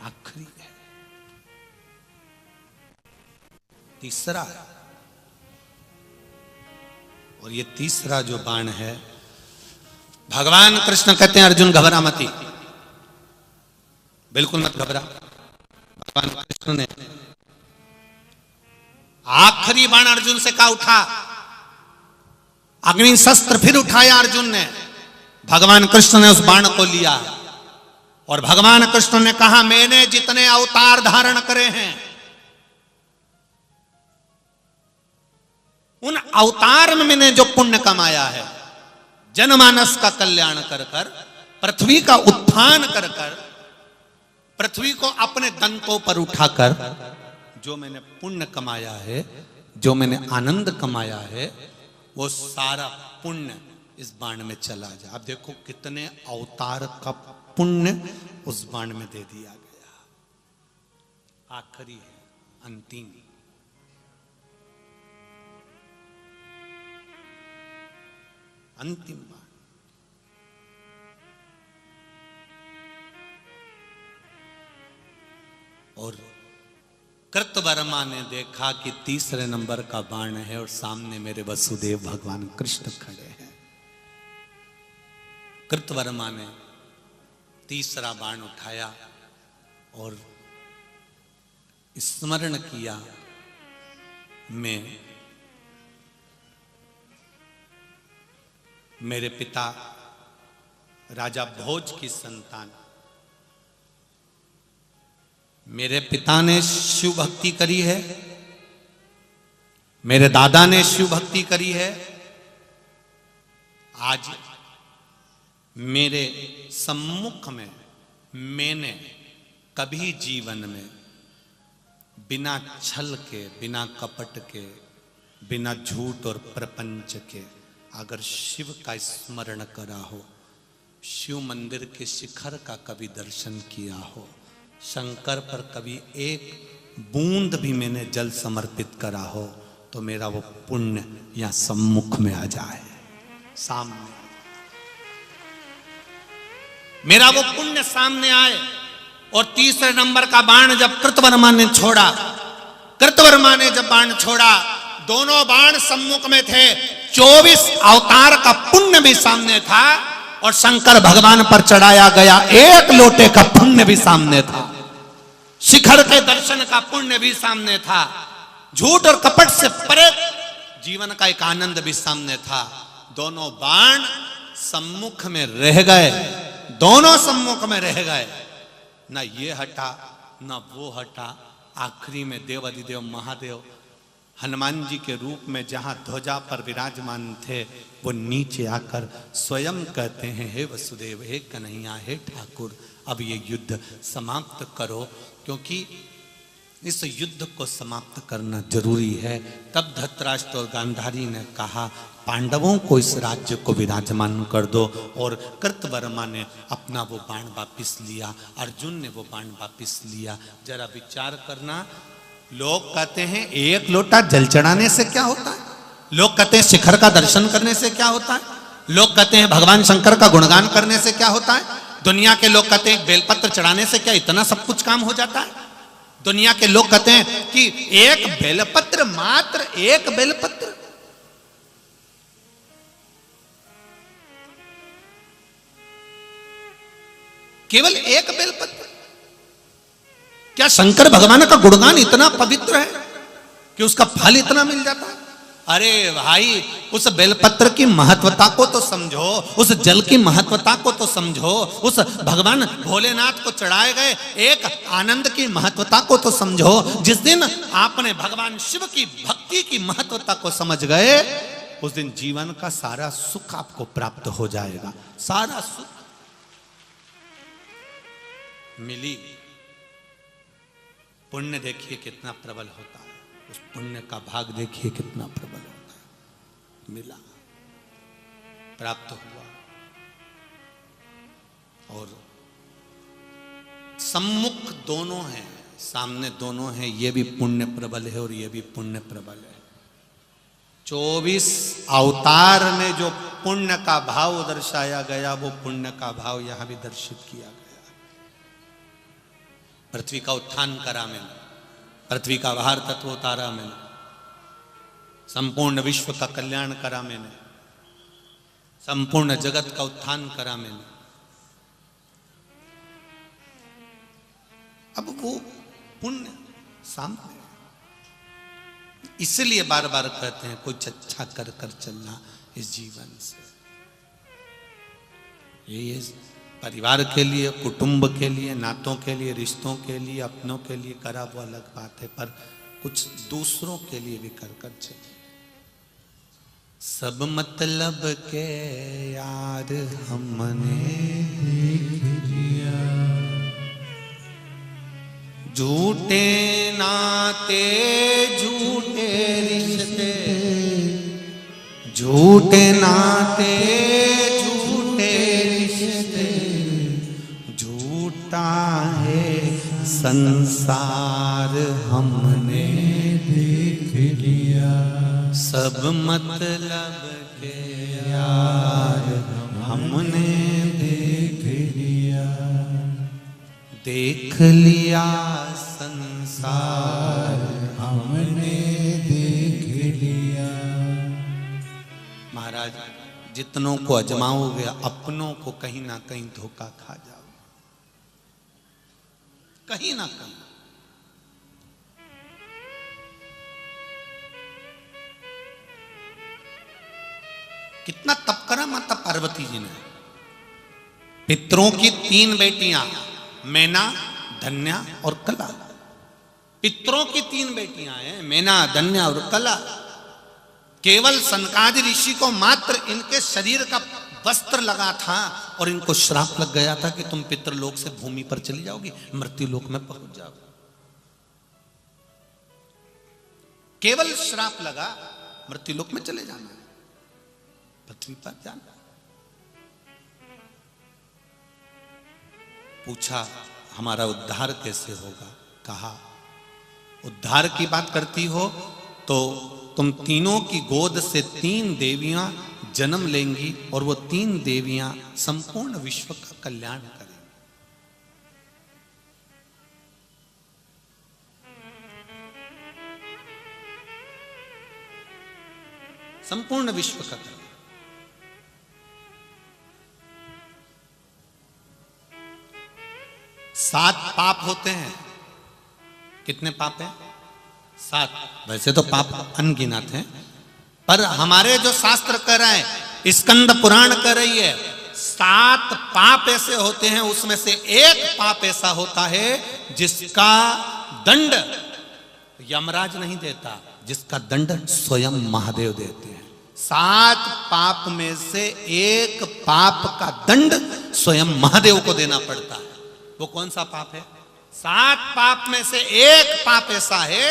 S1: आखिरी है, तीसरा है। और ये तीसरा जो बाण है, भगवान कृष्ण कहते हैं अर्जुन घबरा मती, बिल्कुल मत घबरा। भगवान कृष्ण ने आखिरी बाण अर्जुन से कहा उठा, अग्नि शस्त्र फिर उठाया अर्जुन ने। भगवान कृष्ण ने उस बाण को लिया और भगवान कृष्ण ने कहा मैंने जितने अवतार धारण करे हैं उन अवतार में मैंने जो पुण्य कमाया है, जनमानस का कल्याण कर कर, पृथ्वी का उत्थान कर कर, पृथ्वी को अपने दंतों पर उठाकर जो मैंने पुण्य कमाया है, जो मैंने आनंद कमाया है, वो सारा पुण्य इस बाण में चला जाए। अब देखो कितने अवतार का पुण्य उस बाण में दे दिया गया। आखिरी है, अंतिम, अंतिम बाण। और कृतवर्मा ने देखा कि तीसरे नंबर का बाण है और सामने मेरे वसुदेव भगवान कृष्ण खड़े हैं। कृतवर्मा ने तीसरा बाण उठाया और स्मरण किया, मैं मेरे पिता राजा भोज की संतान, मेरे पिता ने शिव भक्ति करी है, मेरे दादा ने शिव भक्ति करी है। आज मेरे सम्मुख में मैंने कभी जीवन में बिना छल के, बिना कपट के, बिना झूठ और प्रपंच के अगर शिव का स्मरण करा हो, शिव मंदिर के शिखर का कभी दर्शन किया हो, शंकर पर कभी एक बूंद भी मैंने जल समर्पित करा हो, तो मेरा वो पुण्य यहां सम्मुख में आ जाए, सामने मेरा वो पुण्य सामने आए। और तीसरे नंबर का बाण जब कृतवर्मा ने छोड़ा, कृतवर्मा ने जब बाण छोड़ा, दोनों बाण सम्मुख में थे, 24 अवतार का पुण्य भी सामने था और शंकर भगवान पर चढ़ाया गया एक लोटे का पुण्य भी सामने था, शिखर के दर्शन का पुण्य भी सामने था, झूठ और कपट से परे जीवन का एक आनंद भी सामने था। दोनों बाण सम्मुख में रह गए, दोनों सम्मुख में रह गए, ना ये हटा ना वो हटा। आखिरी में देवाधिदेव महादेव हनुमान जी के रूप में जहां ध्वजा पर विराजमान थे, वो नीचे आकर स्वयं कहते हैं, हे वसुदेव, हे कन्हैया, हे ठाकुर, अब ये युद्ध समाप्त करो, क्योंकि इस युद्ध को समाप्त करना जरूरी है। तब धृतराष्ट्र और गांधारी ने कहा, पांडवों को इस राज्य को विराजमान कर दो। और कृतवर्मा ने अपना वो बाण वापिस लिया, अर्जुन ने वो बाण वापिस लिया। जरा विचार करना, लोग कहते हैं एक लोटा जल चढ़ाने से क्या होता है, लोग कहते हैं शिखर का दर्शन करने से क्या होता है, लोग कहते हैं भगवान शंकर का गुणगान करने से क्या होता है, दुनिया के लोग कहते हैं बेलपत्र चढ़ाने से क्या इतना सब कुछ काम हो जाता है। दुनिया के लोग कहते हैं कि एक बेलपत्र, मात्र एक बेलपत्र, केवल एक बेलपत्र, क्या शंकर भगवान का गुणगान इतना पवित्र है कि उसका फल इतना मिल जाता है? अरे भाई, उस बेलपत्र की महत्वता को तो समझो, उस जल की महत्वता को तो समझो, उस भगवान भोलेनाथ को चढ़ाए गए एक आनंद की महत्वता को तो समझो। जिस दिन आपने भगवान शिव की भक्ति की महत्वता को समझ गए, उस दिन जीवन का सारा सुख आपको प्राप्त हो जाएगा। सारा सुख मिली। पुण्य देखिए कितना प्रबल होता है, उस पुण्य का भाग देखिए कितना प्रबल होता है। मिला, प्राप्त हुआ, और सम्मुख दोनों हैं, सामने दोनों हैं, ये भी पुण्य प्रबल है और ये भी पुण्य प्रबल है। 24 अवतार में जो पुण्य का भाव दर्शाया गया, वो पुण्य का भाव यहां भी दर्शित किया गया। पृथ्वी का उत्थान करा मैंने, पृथ्वी का बाहर तत्व उतारा मैंने, संपूर्ण विश्व का कल्याण करा मैंने, संपूर्ण जगत का उत्थान करा मैंने। अब वो पुण्य सामने, इसलिए बार बार कहते हैं कुछ अच्छा कर कर चलना इस जीवन से। ये परिवार के लिए, कुटुंब के लिए, नातों के लिए, रिश्तों के लिए, अपनों के लिए करा वो अलग बात है, पर कुछ दूसरों के लिए भी कर कर चलिए। सब मतलब के यार हमने देख लिया, झूठे नाते झूठे रिश्ते, झूठे नाते झूठे रिश्ते, झूठा है संसार हमने देख लिया। सब मतलब के यार हमने देख लिया, देख लिया संसार हमने देख लिया। महाराज, जितनों को अजमाओगे अपनों को कहीं ना कहीं धोखा खा जाओ, कहीं ना कहीं। कितना तप करा माता पार्वती जी ने। पितरों की 3 बेटियां, मैना, धन्या और कला। पितरों की 3 बेटियां हैं, मैना, धन्या और कला। केवल सनकादि ऋषि को मात्र इनके शरीर का वस्त्र लगा था और इनको श्राप लग गया था कि तुम पितृलोक से भूमि पर चली जाओगी, मृत्यु लोक में पहुंच जाओगे। केवल श्राप लगा, मृत्यु लोक में चले जाना, पृथ्वी पर जाना। पूछा हमारा उद्धार कैसे होगा? कहा उद्धार की बात करती हो तो तुम तीनों की गोद से 3 देवियां जन्म लेंगी और वो 3 देवियां संपूर्ण विश्व का कल्याण करेंगी। संपूर्ण विश्व का कल्याण। सात पाप होते हैं। कितने पाप हैं? 7। वैसे तो पाप अनगिनत हैं, पर हमारे जो शास्त्र कह रहे हैं, स्कंद पुराण कह रही है, 7 पाप ऐसे होते हैं, उसमें से एक पाप ऐसा होता है जिसका दंड यमराज नहीं देता, जिसका दंड स्वयं महादेव देते हैं। 7 पाप में से एक पाप का दंड स्वयं महादेव को देना पड़ता है। वो कौन सा पाप है? 7 पाप में से एक पाप ऐसा है,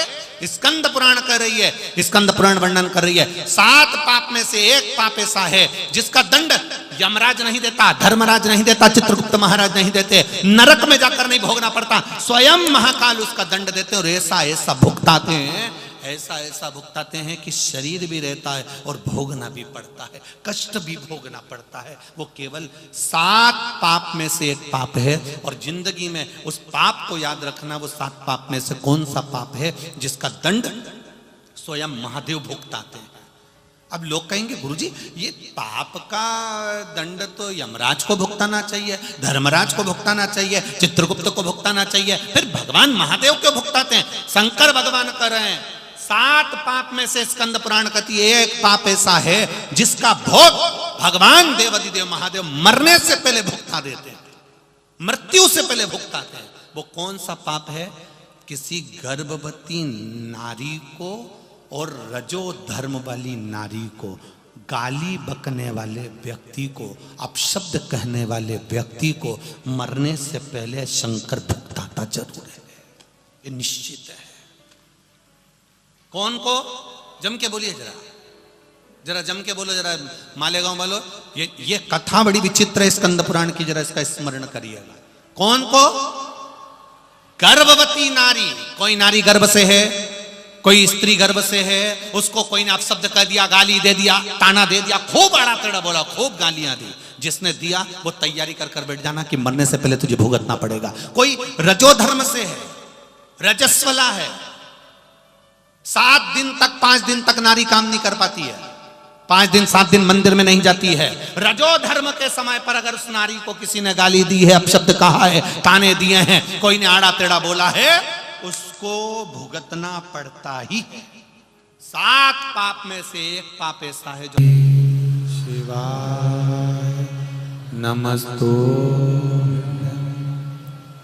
S1: स्कंद पुराण कर रही है, स्कंद पुराण वर्णन कर रही है, 7 पाप में से एक पाप ऐसा है जिसका दंड यमराज नहीं देता, धर्मराज नहीं देता, चित्रगुप्त महाराज नहीं देते, नरक में जाकर नहीं भोगना पड़ता, स्वयं महाकाल उसका दंड देते हैं। और ऐसा ऐसा भुगताते हैं, ऐसा ऐसा भुगताते हैं कि शरीर भी रहता है और भोगना भी पड़ता है, कष्ट भी भोगना पड़ता है। वो केवल 7 पाप में से एक पाप है। और जिंदगी में उस पाप को याद रखना, वो 7 पाप में से कौन सा पाप है जिसका दंड स्वयं महादेव भुगताते हैं। अब लोग कहेंगे गुरुजी ये पाप का दंड तो यमराज को भुगताना चाहिए, धर्मराज को भुगताना चाहिए, चित्रगुप्त को भुगताना चाहिए, फिर भगवान महादेव क्यों भुगताते हैं? शंकर भगवान कर रहे हैं 7 पाप में से स्कंद पुराण कहती है एक पाप ऐसा है जिसका भोग भगवान देवाधिदेव महादेव मरने से पहले भुगता देते हैं, मृत्यु से पहले भुगताते हैं। वो कौन सा पाप है? किसी गर्भवती नारी को और रजो धर्म वाली नारी को, गाली बकने वाले व्यक्ति को, अपशब्द कहने वाले व्यक्ति को मरने से पहले शंकर भुगताता जरूर है, ये निश्चित है। कौन को? जम के बोलिए जरा, जरा जम के बोलो, जरा मालेगांव वालों, ये कथा बड़ी विचित्र है स्कंद पुराण की, जरा इसका स्मरण करिएगा। कौन को? गर्भवती नारी। कोई नारी गर्भ से है, कोई स्त्री गर्भ से है, उसको कोई ने अपशब्द कह दिया, गाली दे दिया, ताना दे दिया, खूब आड़ा टेढ़ा बोला, खूब गालियां दी, जिसने दिया वो तैयारी कर कर बैठ जाना कि मरने से पहले तुझे भुगतना पड़ेगा। कोई रजो धर्म से है, रजस्वला है, 7 दिन तक 5 दिन तक नारी काम नहीं कर पाती है, 5 दिन 7 दिन मंदिर में नहीं जाती है। रजो धर्म के समय पर अगर उस नारी को किसी ने गाली दी है, अपशब्द कहा है, ताने दिए हैं, कोई ने आड़ा टेढ़ा बोला है, उसको भुगतना पड़ता ही है। 7 पाप में से एक पाप ऐसा है जो शिवाय नमस्तु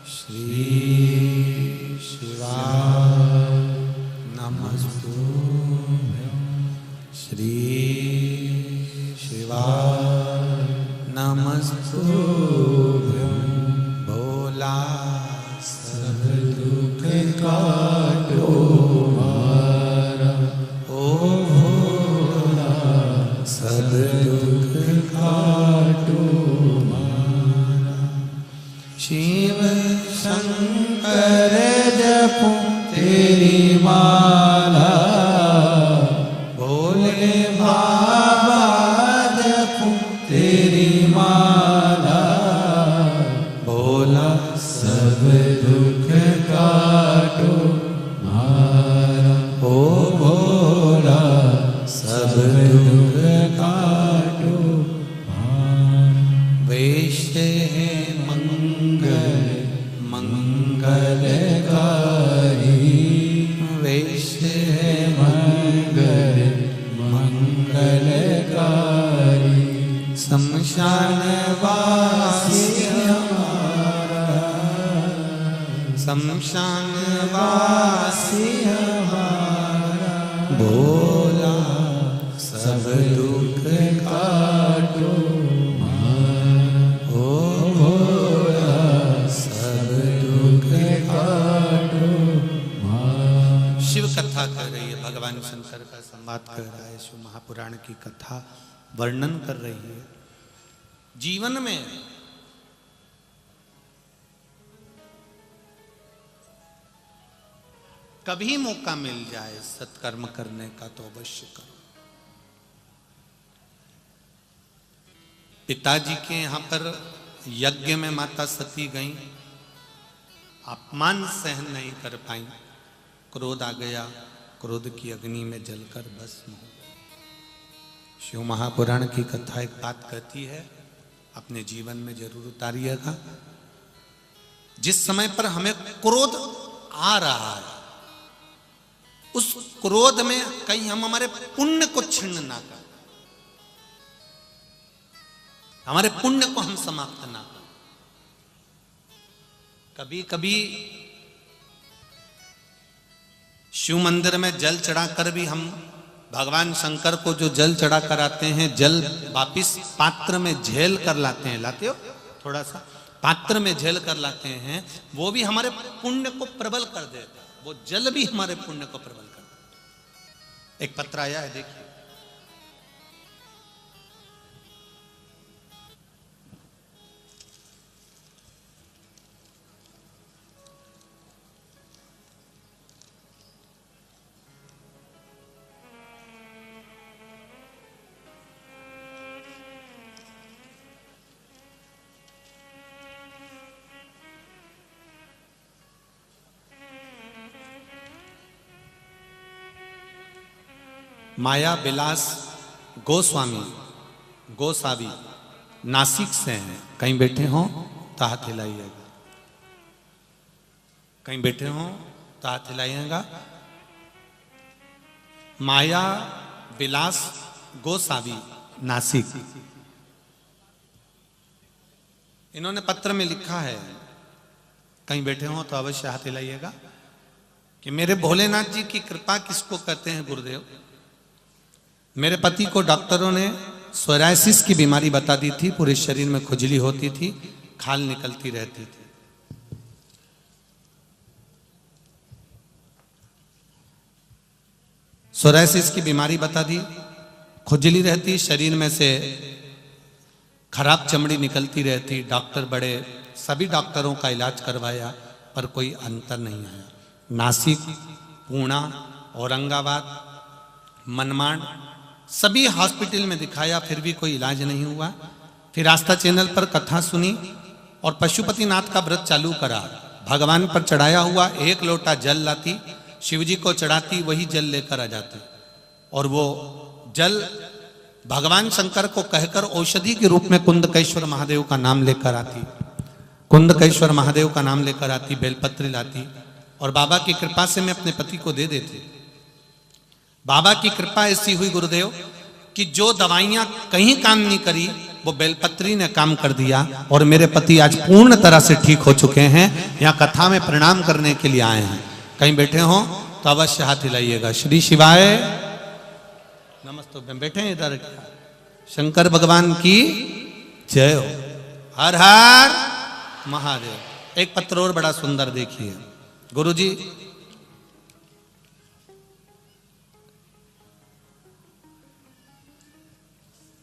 S1: श्री शिवाय नमस्तु श्री शिवाय नमस्तु भोला सब दुख काटो मारा, ओ भोला सब दुख काटो मारा। शिव शंकर जपो तेरी माला, भोले बाबा जपो तेरी माला, भोला सब दुख काटो मारा, ओ भोला सब दुख काटो मारा। वैश्य है मंगल मंगलकारी, वैश्य है मंगल मंगलकारी, शमशान वासी हमारा, शमशान वासी हमारा, भोला सब दुख काटो मारा, ओ भोला सब दुख काटो मारा। शिव कथा कर रही है, भगवान शंकर का संवाद कर रहा है, शिव महापुराण की कथा वर्णन कर रही है। जीवन में कभी मौका मिल जाए सत्कर्म करने का तो अवश्य करो। पिताजी के यहां पर यज्ञ में माता सती गई, अपमान सहन नहीं कर पाई, क्रोध आ गया, क्रोध की अग्नि में जलकर भस्म हो गई। शिव महापुराण की कथा एक बात कहती है, अपने जीवन में जरूर उतारिएगा। जिस समय पर हमें क्रोध आ रहा है, उस क्रोध में कहीं हम हमारे पुण्य को छिन्न ना करें, हमारे पुण्य को हम समाप्त ना करें। कभी कभी शिव मंदिर में जल चढ़ाकर भी हम भगवान शंकर को जो जल चढ़ा कर आते हैं, जल वापिस पात्र में झेल कर लाते हैं, लाते हो थोड़ा सा पात्र में झेल कर लाते हैं, वो भी हमारे पुण्य को प्रबल कर देता है, वो जल भी हमारे पुण्य को प्रबल कर देता है। एक पत्र आया है, देखिए। माया विलास गोस्वामी गोसावी नासिक से हैं, कहीं बैठे हों तो हाथ हिलाइएगा, कहीं बैठे हों तो हाथ हिलाइएगा। माया विलास गोसावी नासिक, इन्होंने पत्र में लिखा है, कहीं बैठे हों तो अवश्य हाथ हिलाइएगा, कि मेरे भोलेनाथ जी की कृपा किसको कहते हैं गुरुदेव। मेरे पति को डॉक्टरों ने सोरायसिस की बीमारी बता दी थी, पूरे शरीर में खुजली होती थी, खाल निकलती रहती थी। सोरायसिस की बीमारी बता दी, खुजली रहती, शरीर में से खराब चमड़ी निकलती रहती। डॉक्टर बड़े, सभी डॉक्टरों का इलाज करवाया पर कोई अंतर नहीं आया। नासिक, पूना, औरंगाबाद, मनमाड़, सभी हॉस्पिटल में दिखाया, फिर भी कोई इलाज नहीं हुआ। फिर आस्था चैनल पर कथा सुनी और पशुपतिनाथ का व्रत चालू करा। भगवान पर चढ़ाया हुआ एक लोटा जल लाती, शिव जी को चढ़ाती, वही जल लेकर आ जाती, और वो जल भगवान शंकर को कहकर औषधि के रूप में कुंदकेश्वर महादेव का नाम लेकर आती, कुंदकेश्वर महादेव का नाम लेकर आती, बेलपत्री लाती, और बाबा की कृपा से मैं अपने पति को दे देती। बाबा की कृपा ऐसी हुई गुरुदेव कि जो दवाइयां कहीं काम नहीं करी, वो बेलपत्री ने काम कर दिया, और मेरे पति आज पूर्ण तरह से ठीक हो चुके हैं। यहाँ कथा में प्रणाम करने के लिए आए हैं, कहीं बैठे हो तो अवश्य हाथ हिलाइएगा। श्री शिवाय नमस्ते। बैठे हैं इधर, शंकर भगवान की जय हो, हर हर महादेव। एक पत्र और बड़ा सुंदर देखिए गुरुजी,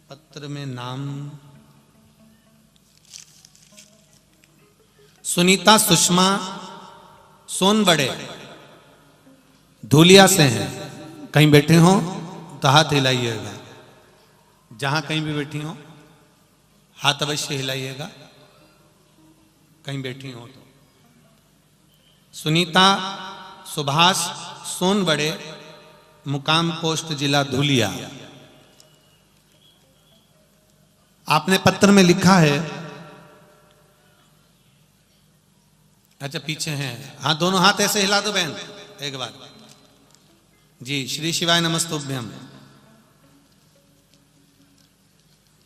S1: पत्र में नाम सुनीता सुषमा सोनबड़े धूलिया से हैं, कहीं बैठे हो तो हाथ हिलाइएगा। जहां कहीं भी बैठी हो हाथ अवश्य हिलाइएगा, कहीं बैठी हो तो। सुनीता सुभाष सोनबड़े, मुकाम पोस्ट जिला धूलिया। आपने पत्र में लिखा है, अच्छा पीछे हैं, हाँ दोनों हाथ ऐसे हिला दो बहन एक बार जी। श्री शिवाय नमस्तुभ्यम।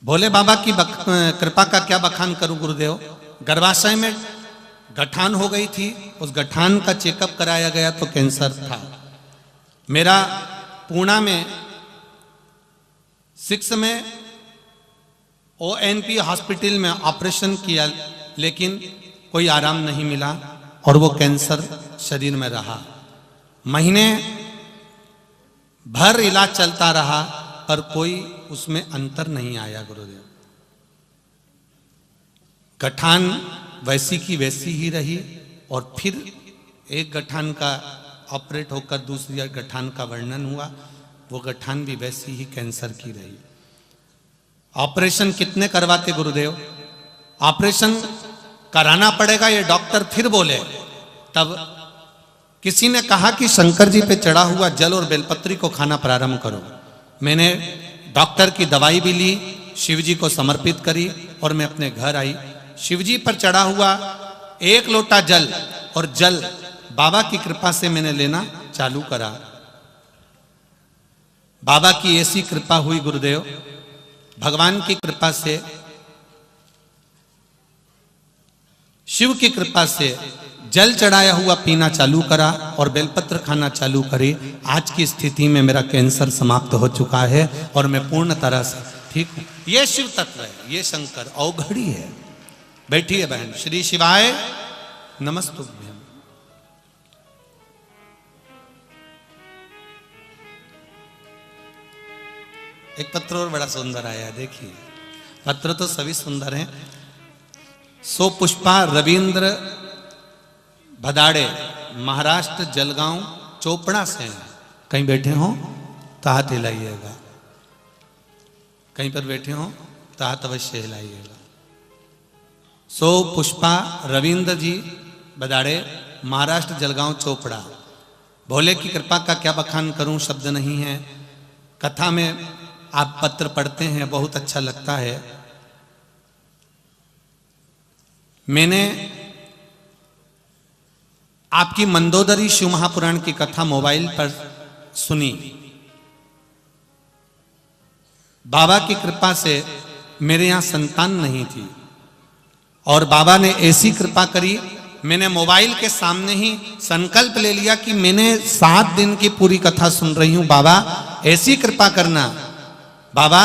S1: भोले बाबा की कृपा का क्या बखान करूं गुरुदेव। गर्भाशय में गठान हो गई थी, उस गठान का चेकअप कराया गया तो कैंसर था। मेरा पूना में 6 में ONP हॉस्पिटल में ऑपरेशन किया, लेकिन कोई आराम नहीं मिला और वो कैंसर शरीर में रहा। महीने भर इलाज चलता रहा पर कोई उसमें अंतर नहीं आया गुरुदेव। गठान वैसी की वैसी ही रही, और फिर एक गठान का ऑपरेट होकर दूसरी गठान का वर्णन हुआ, वो गठान भी वैसी ही कैंसर की रही। ऑपरेशन कितने करवाते गुरुदेव, ऑपरेशन कराना पड़ेगा ये डॉक्टर फिर बोले। तब किसी ने कहा कि शंकर जी पे चढ़ा हुआ जल और बेलपत्री को खाना प्रारंभ करो। मैंने डॉक्टर की दवाई भी ली, शिव जी को समर्पित करी और मैं अपने घर आई। शिव जी पर चढ़ा हुआ एक लोटा जल और जल बाबा की कृपा से मैंने लेना चालू करा। बाबा की ऐसी कृपा हुई गुरुदेव, भगवान की कृपा से, शिव की कृपा से जल चढ़ाया हुआ पीना चालू करा और बेलपत्र खाना चालू करे। आज की स्थिति में मेरा कैंसर समाप्त हो चुका है और मैं पूर्ण तरह से ठीक हूं। ये शिव तत्व है, ये शंकर अवघड़ी है। बैठिए बहन। श्री शिवाय नमस्तुभ्यम। एक पत्र और बड़ा सुंदर आया, देखिए। पत्र तो सभी सुंदर हैं। सो पुष्पा रविंद्र भदाड़े, महाराष्ट्र जलगांव चोपड़ा से हैं। कहीं बैठे हो तो हाथ हिलाइएगा, कहीं पर बैठे हो तो हाथ अवश्य हिलाइएगा। सो पुष्पा रविंद्र जी भदाड़े, महाराष्ट्र जलगांव चोपड़ा। भोले की कृपा का क्या बखान करूं, शब्द नहीं है। कथा में आप पत्र पढ़ते हैं, बहुत अच्छा लगता है। मैंने आपकी मंदोदरी शिव महापुराण की कथा मोबाइल पर सुनी। बाबा की कृपा से मेरे यहां संतान नहीं थी और बाबा ने ऐसी कृपा करी, मैंने मोबाइल के सामने ही संकल्प ले लिया कि मैंने 7 दिन की पूरी कथा सुन रही हूं। बाबा ऐसी कृपा करना। बाबा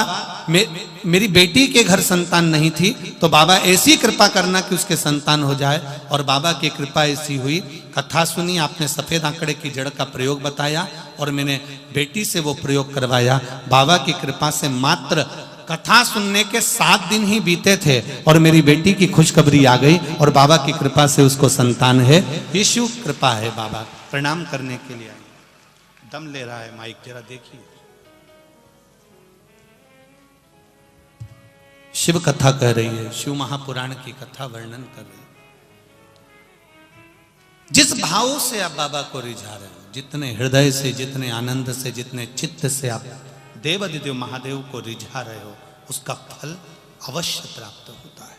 S1: मेरी बेटी के घर संतान नहीं थी, तो बाबा ऐसी कृपा करना कि उसके संतान हो जाए। और बाबा की कृपा ऐसी हुई। कथा सुनी, आपने सफेद आंकड़े की जड़ का प्रयोग बताया और मैंने बेटी से वो प्रयोग करवाया। बाबा की कृपा से मात्र कथा सुनने के 7 दिन ही बीते थे और मेरी बेटी की खुशखबरी आ गई और बाबा की कृपा से उसको संतान है। ये शिव कृपा है। बाबा प्रणाम करने के लिए आए। दम ले रहा है माइक, जरा देखिए। शिव कथा कह रही है, शिव महापुराण की कथा वर्णन कर रही है। जिस भाव से आप बाबा को रिझा रहे हो, जितने हृदय से, जितने आनंद से, जितने चित्त से आप देवादिदेव महादेव को रिझा रहे हो, उसका फल अवश्य प्राप्त होता है।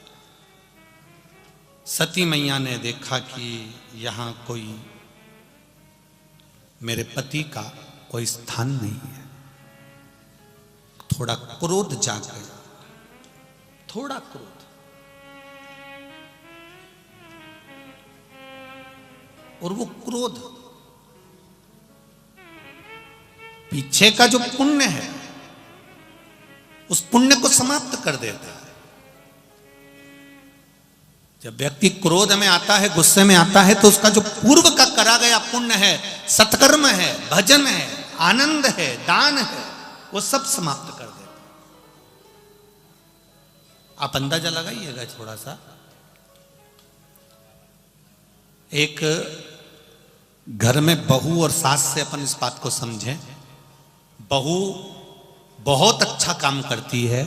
S1: सती मैया ने देखा कि यहां कोई मेरे पति का कोई स्थान नहीं है। थोड़ा क्रोध जाग गया, थोड़ा क्रोध। और वो क्रोध पीछे का जो पुण्य है, उस पुण्य को समाप्त कर देता है। जब व्यक्ति क्रोध में आता है, गुस्से में आता है, तो उसका जो पूर्व का करा गया पुण्य है, सत्कर्म है, भजन है, आनंद है, दान है, वो सब समाप्त कर देता है। आप अंदाजा लगाइएगा थोड़ा सा। एक घर में बहू और सास से अपन इस बात को समझें। बहू बहुत अच्छा काम करती है,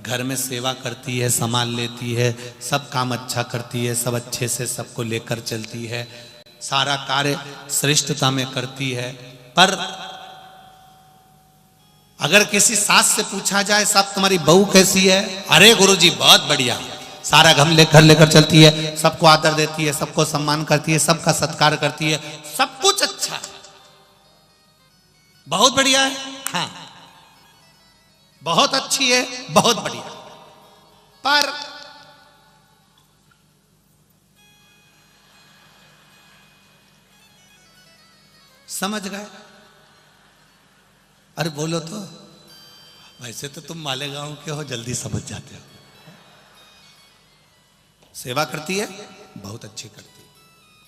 S1: घर में सेवा करती है, संभाल लेती है, सब काम अच्छा करती है, सब अच्छे से सबको लेकर चलती है, सारा कार्य श्रेष्ठता में करती है। पर अगर किसी सास से पूछा जाए, साहब तुम्हारी बहू कैसी है? अरे गुरुजी बहुत बढ़िया, सारा घर लेकर चलती है, सबको आदर देती है, सबको सम्मान करती है, सबका सत्कार करती है, सब कुछ अच्छा है, बहुत बढ़िया है, हाँ बहुत अच्छी है, बहुत बढ़िया। पर समझ गए? अरे बोलो तो। वैसे तो तुम मालेगांव के हो, जल्दी समझ जाते हो। सेवा करती है, बहुत अच्छी करती है,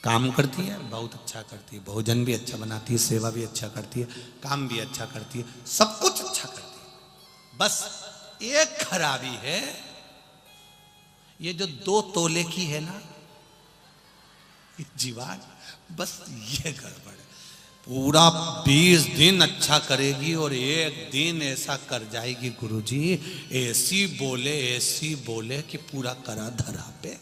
S1: काम करती है, बहुत अच्छा करती है, भोजन भी अच्छा बनाती है, सेवा भी अच्छा करती है, काम भी अच्छा करती है, सब कुछ अच्छा करती है। बस एक खराबी है, ये जो 2 तोले की है ना जीवान, बस ये गड़बड़ है। पूरा 20 दिन अच्छा करेगी और एक दिन ऐसा कर जाएगी गुरुजी, ऐसी बोले कि पूरा करा धरा पे।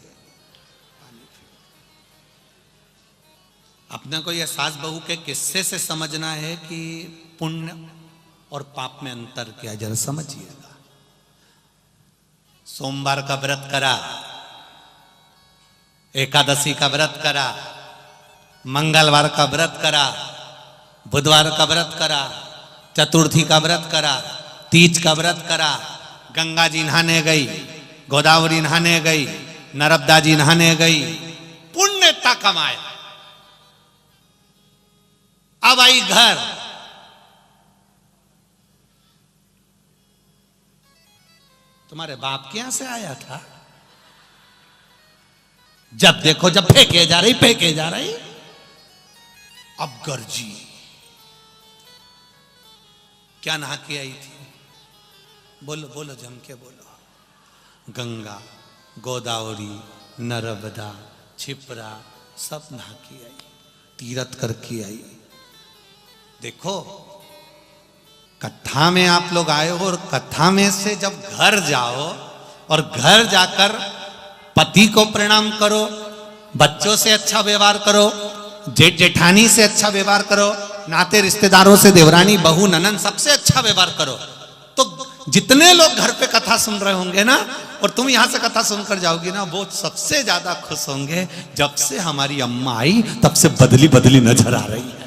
S1: अपने को यह सास बहू के किस्से से समझना है कि पुण्य और पाप में अंतर क्या, जरा समझिएगा। सोमवार का व्रत करा, एकादशी का व्रत करा, मंगलवार का व्रत करा, बुधवार का व्रत करा, चतुर्थी का व्रत करा, तीज का व्रत करा, गंगा जी नहाने गई, गोदावरी नहाने गई, नर्मदा जी नहाने गई, पुण्यता कमाया। अब आई घर। तुम्हारे बाप के यहां से आया था? जब देखो जब फेंके जा रही। अब गर्जी, क्या नहा के आई थी? बोलो बोलो, जम के बोलो। गंगा, गोदावरी, नर्मदा, छिपरा सब नहा के आई, तीरथ करके आई। देखो कथा में आप लोग आए हो, और कथा में से जब घर जाओ और घर जाकर पति को प्रणाम करो, बच्चों से अच्छा व्यवहार करो, जेठ जेठानी से अच्छा व्यवहार करो, नाते रिश्तेदारों से, देवरानी बहू ननन सबसे अच्छा व्यवहार करो, तो जितने लोग घर पे कथा सुन रहे होंगे ना, और तुम यहां से कथा सुनकर जाओगी ना, वो सबसे ज्यादा खुश होंगे। जब से हमारी अम्मा आई तब से बदली बदली नजर आ रही।